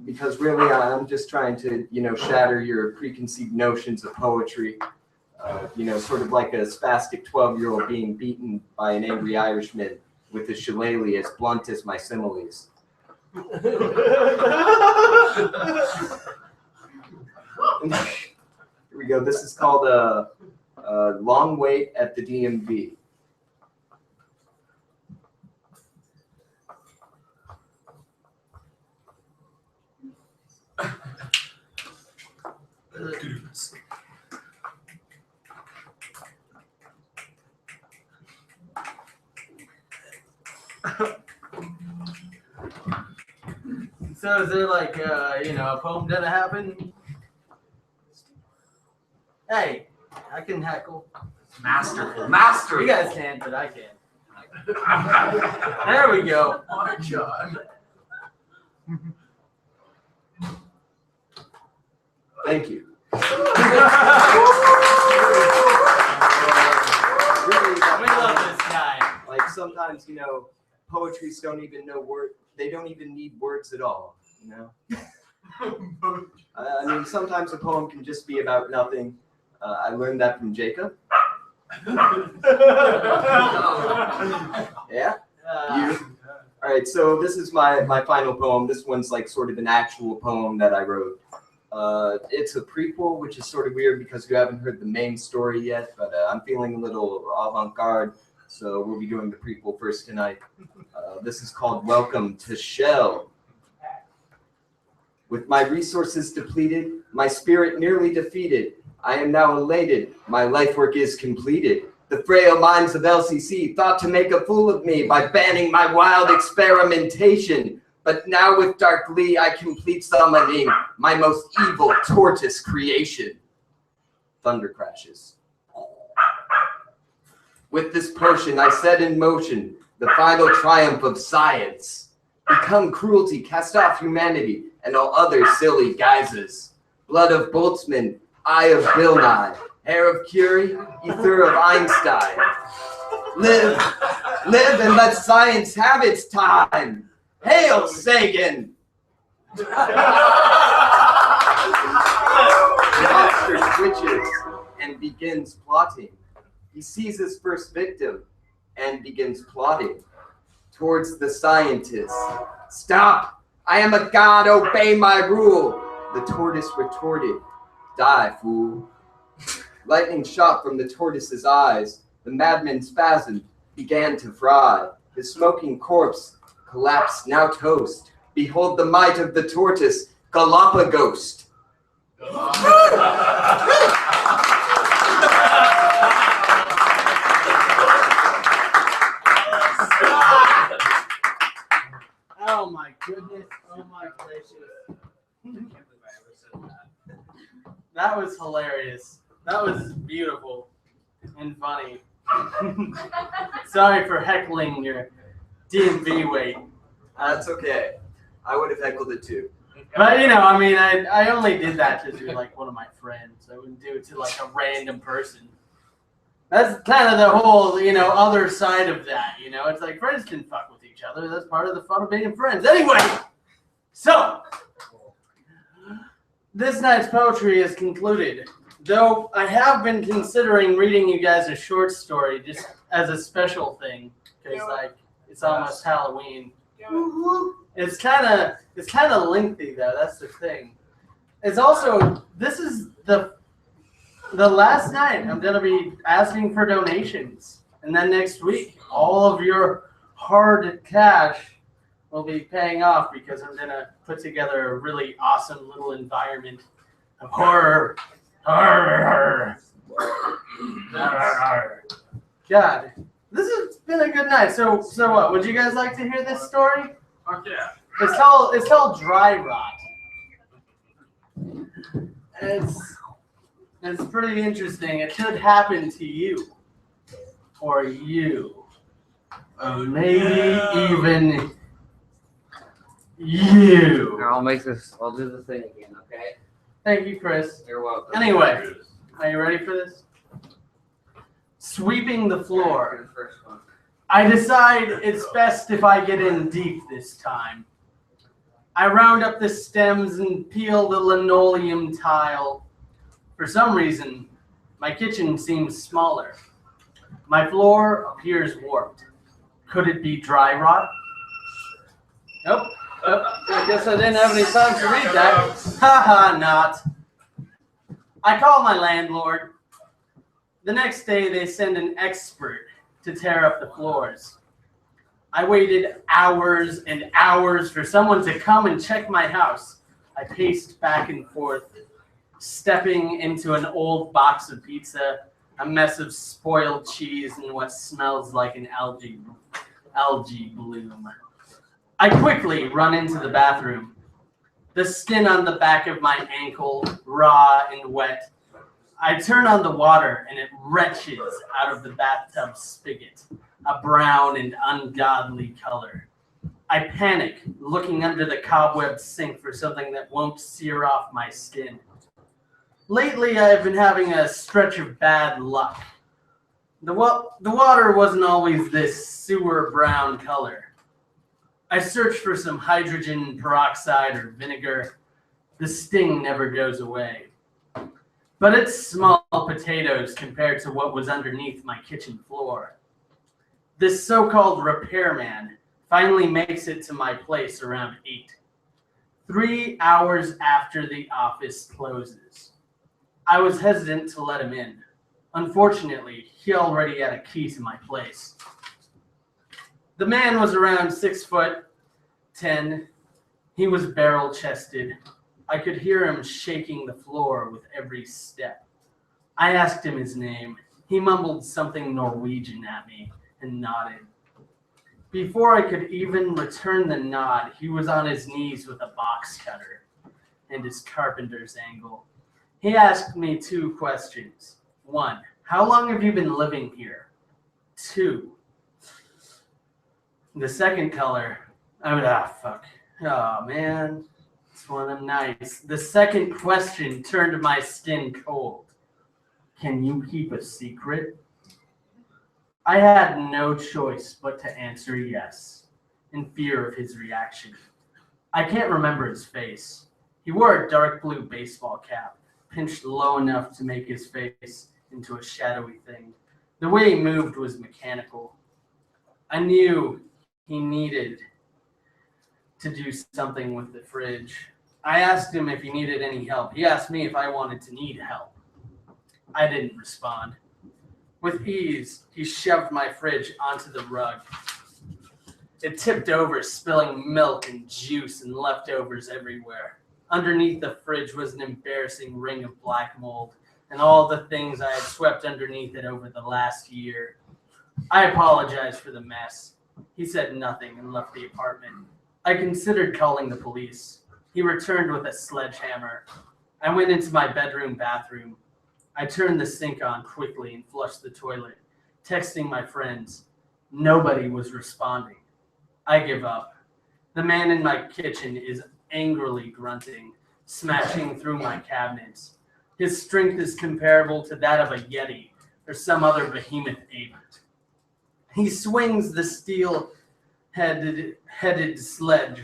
Because really I'm just trying to, you know, shatter your preconceived notions of poetry. You know, sort of like a spastic 12-year-old being beaten by an angry Irishman with a shillelagh as blunt as my similes. Here we go. This is called a Long Wait at the DMV. So is there like, you know, a poem gonna happen? Hey, I can heckle. Masterful. Master. You guys can, but I can't. There we go. My God. Thank you. We love this guy. Like sometimes, you know, poetries don't even know word. They don't even need words at all. You know. I mean, sometimes a poem can just be about nothing. I learned that from Jacob. Yeah. You. All right. So this is my final poem. This one's like sort of an actual poem that I wrote. It's a prequel, which is sort of weird because you haven't heard the main story yet, but I'm feeling a little avant-garde, so we'll be doing the prequel first tonight. This is called Welcome to Shell. With my resources depleted, my spirit nearly defeated, I am now elated, my life work is completed. The frail minds of LCC thought to make a fool of me by banning my wild experimentation. But now with dark glee, I complete summoning my most evil tortoise creation. Thunder crashes. With this potion, I set in motion the final triumph of science. Become cruelty, cast off humanity, and all other silly guises. Blood of Boltzmann, eye of Bill Nye, hair of Curie, ether of Einstein. Live and let science have its time. Hail Sagan! The monster twitches and begins plotting. He sees his first victim and begins plotting towards the scientist. Stop! I am a god, obey my rule! The tortoise retorted, die, fool. Lightning shot from the tortoise's eyes. The madman spasmed, began to fry. His smoking corpse collapsed, now toast. Behold the might of the tortoise, Galapagos. Oh my goodness. Oh my gracious. That was hilarious. That was beautiful and funny. Sorry for heckling your DMV wait. That's okay. I would have heckled it too. But you know, I mean, I only did that to do like one of my friends. I wouldn't do it to like a random person. That's kind of the whole, you know, other side of that. You know, it's like friends can fuck with each other. That's part of the fun of being friends. Anyway, so this night's poetry is concluded. Though I have been considering reading you guys a short story just as a special thing, because like it's almost Halloween. It's kind of lengthy though. That's the thing. It's also this is the last night I'm gonna be asking for donations, and then next week all of your hard cash will be paying off because I'm gonna put together a really awesome little environment of horror. God, this has been a good night. So what? Would you guys like to hear this story? Fuck yeah. It's called Dry Rot. It's pretty interesting. It could happen to you, or you, or maybe even you. I'll do the thing again, okay? Thank you, Chris. You're welcome. Anyway, are you ready for this? Sweeping the floor. I decide it's best if I get in deep this time. I round up the stems and peel the linoleum tile. For some reason, my kitchen seems smaller. My floor appears warped. Could it be dry rot? Nope. I guess I didn't have any time to read that. Haha, not. I call my landlord. The next day, they send an expert to tear up the floors. I waited hours and hours for someone to come and check my house. I paced back and forth, stepping into an old box of pizza, a mess of spoiled cheese, and what smells like an algae bloom. I quickly run into the bathroom. The skin on the back of my ankle, raw and wet. I turn on the water and it retches out of the bathtub spigot, a brown and ungodly color. I panic, looking under the cobweb sink for something that won't sear off my skin. Lately, I've been having a stretch of bad luck. The water wasn't always this sewer brown color. I search for some hydrogen peroxide or vinegar. The sting never goes away. But it's small potatoes compared to what was underneath my kitchen floor. This so-called repairman finally makes it to my place around 8. 3 hours after the office closes. I was hesitant to let him in. Unfortunately, he already had a key to my place. The man was around 6'10". He was barrel-chested. I could hear him shaking the floor with every step. I asked him his name. He mumbled something Norwegian at me and nodded. Before I could even return the nod, he was on his knees with a box cutter and his carpenter's angle. He asked me 2 questions. 1, how long have you been living here? 2, the second color, fuck. Oh, man. It's one of them nights. The second question turned my skin cold. Can you keep a secret? I had no choice but to answer yes, in fear of his reaction. I can't remember his face. He wore a dark blue baseball cap, pinched low enough to make his face into a shadowy thing. The way he moved was mechanical. I knew he needed to do something with the fridge. I asked him if he needed any help. He asked me if I wanted to need help. I didn't respond. With ease, he shoved my fridge onto the rug. It tipped over, spilling milk and juice and leftovers everywhere. Underneath the fridge was an embarrassing ring of black mold and all the things I had swept underneath it over the last year. I apologized for the mess. He said nothing and left the apartment. I considered calling the police. He returned with a sledgehammer. I went into my bathroom. I turned the sink on quickly and flushed the toilet, texting my friends. Nobody was responding. I give up. The man in my kitchen is angrily grunting, smashing through my cabinets. His strength is comparable to that of a Yeti or some other behemoth ape. He swings the steel-headed sledge.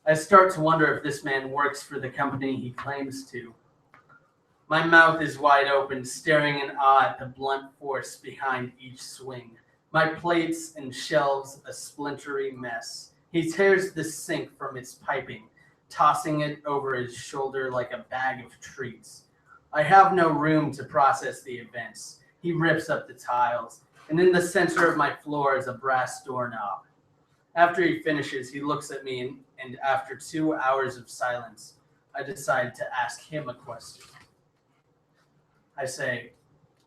I start to wonder if this man works for the company he claims to. My mouth is wide open, staring in awe at the blunt force behind each swing. My plates and shelves a splintery mess. He tears the sink from its piping, tossing it over his shoulder like a bag of treats. I have no room to process the events. He rips up the tiles, and in the center of my floor is a brass doorknob. After he finishes, he looks at me, and after 2 hours of silence, I decide to ask him a question. I say,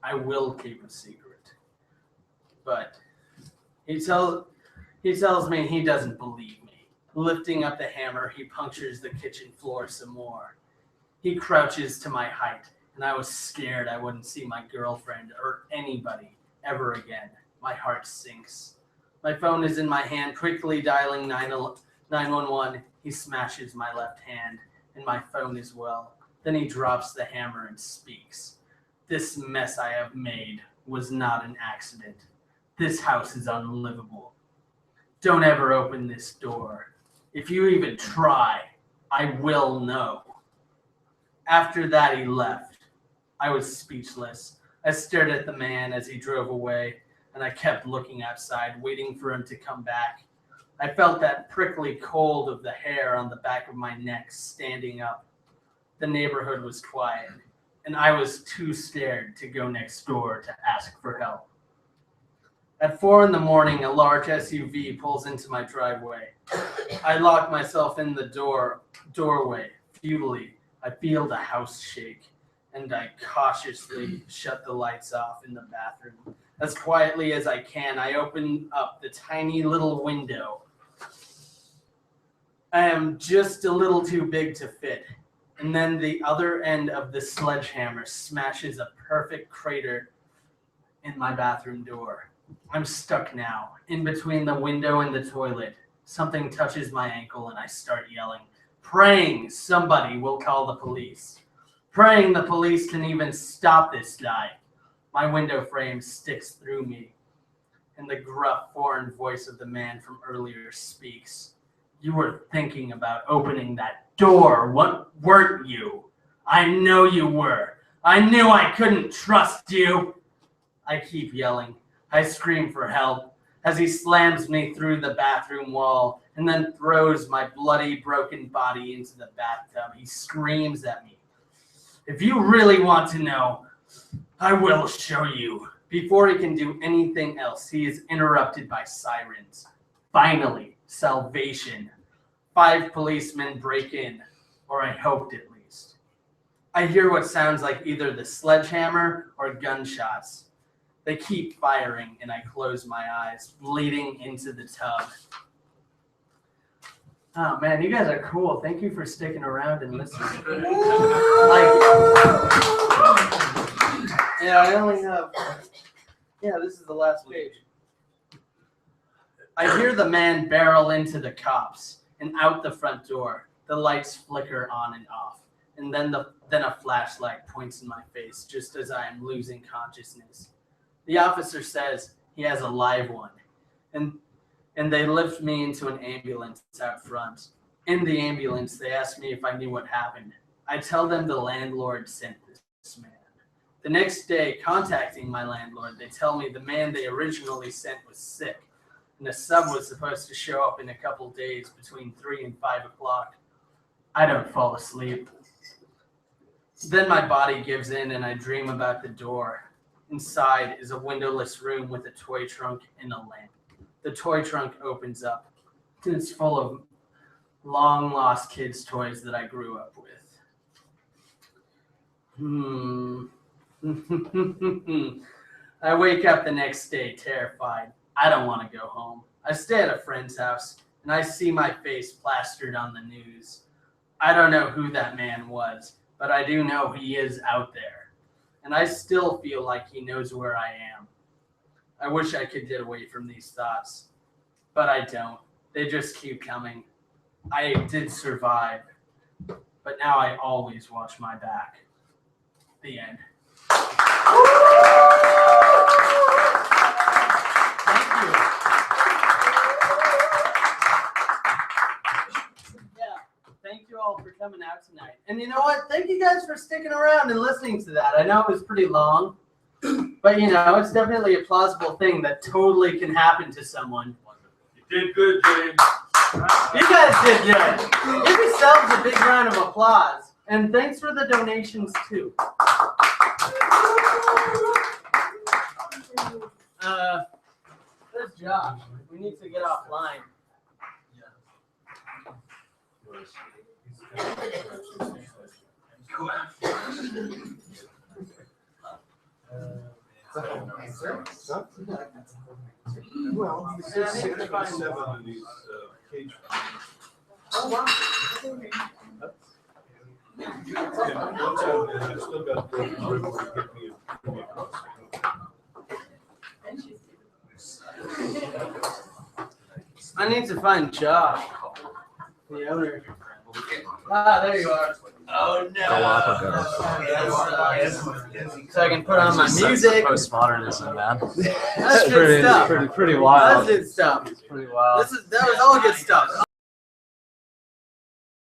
I will keep a secret. But he tells me he doesn't believe me. Lifting up the hammer, he punctures the kitchen floor some more. He crouches to my height, and I was scared I wouldn't see my girlfriend or anybody ever again. My heart sinks. My phone is in my hand, quickly dialing 911. He smashes my left hand, and my phone as well. Then he drops the hammer and speaks. This mess I have made was not an accident. This house is unlivable. Don't ever open this door. If you even try, I will know. After that, he left. I was speechless. I stared at the man as he drove away, and I kept looking outside, waiting for him to come back. I felt that prickly cold of the hair on the back of my neck standing up. The neighborhood was quiet, and I was too scared to go next door to ask for help. At 4 a.m, a large SUV pulls into my driveway. I lock myself in the doorway. Futilely, I feel the house shake, and I cautiously shut the lights off in the bathroom. As quietly as I can, I open up the tiny little window. I am just a little too big to fit. And then the other end of the sledgehammer smashes a perfect crater in my bathroom door. I'm stuck now, in between the window and the toilet. Something touches my ankle and I start yelling, praying somebody will call the police. Praying the police can even stop this guy. My window frame sticks through me, and the gruff foreign voice of the man from earlier speaks. You were thinking about opening that door, weren't you? I know you were. I knew I couldn't trust you. I keep yelling. I scream for help as he slams me through the bathroom wall and then throws my bloody, broken body into the bathtub. He screams at me. If you really want to know, I will show you. Before he can do anything else, he is interrupted by sirens. Finally, salvation. 5 policemen break in, or I hoped at least. I hear what sounds like either the sledgehammer or gunshots. They keep firing, and I close my eyes, bleeding into the tub. Oh man, you guys are cool. Thank you for sticking around and listening. Yeah, I only have. Yeah, this is the last page. I hear the man barrel into the cops and out the front door. The lights flicker on and off, and then a flashlight points in my face just as I am losing consciousness. The officer says he has a live one, and they lift me into an ambulance out front. In the ambulance, they ask me if I knew what happened. I tell them the landlord sent this man. The next day, contacting my landlord, they tell me the man they originally sent was sick, and the sub was supposed to show up in a couple days between 3 and 5 o'clock. I don't fall asleep. Then my body gives in and I dream about the door. Inside is a windowless room with a toy trunk and a lamp. The toy trunk opens up, and it's full of long-lost kids' toys that I grew up with. I wake up the next day terrified. I don't want to go home. I stay at a friend's house, and I see my face plastered on the news. I don't know who that man was, but I do know he is out there. And I still feel like he knows where I am. I wish I could get away from these thoughts, but I don't. They just keep coming. I did survive, but now I always watch my back. The end. Thank you. Yeah. all for coming out tonight. And you know what? Thank you guys for sticking around and listening to that. I know it was pretty long, but you know, it's definitely a plausible thing that totally can happen to someone. You did good, James. You guys did good. Give yourselves a big round of applause. And thanks for the donations, too. There's Josh. We need to get offline. Well, he says 6.7 in these cage. Oh, wow. And I've still got broken rib to get me across. I need to find Josh, the owner. Ah, there you are. Oh no! So I can put on my music. Postmodernism, man. That's good stuff. Pretty wild. That's good stuff. It's pretty wild. That was all good stuff.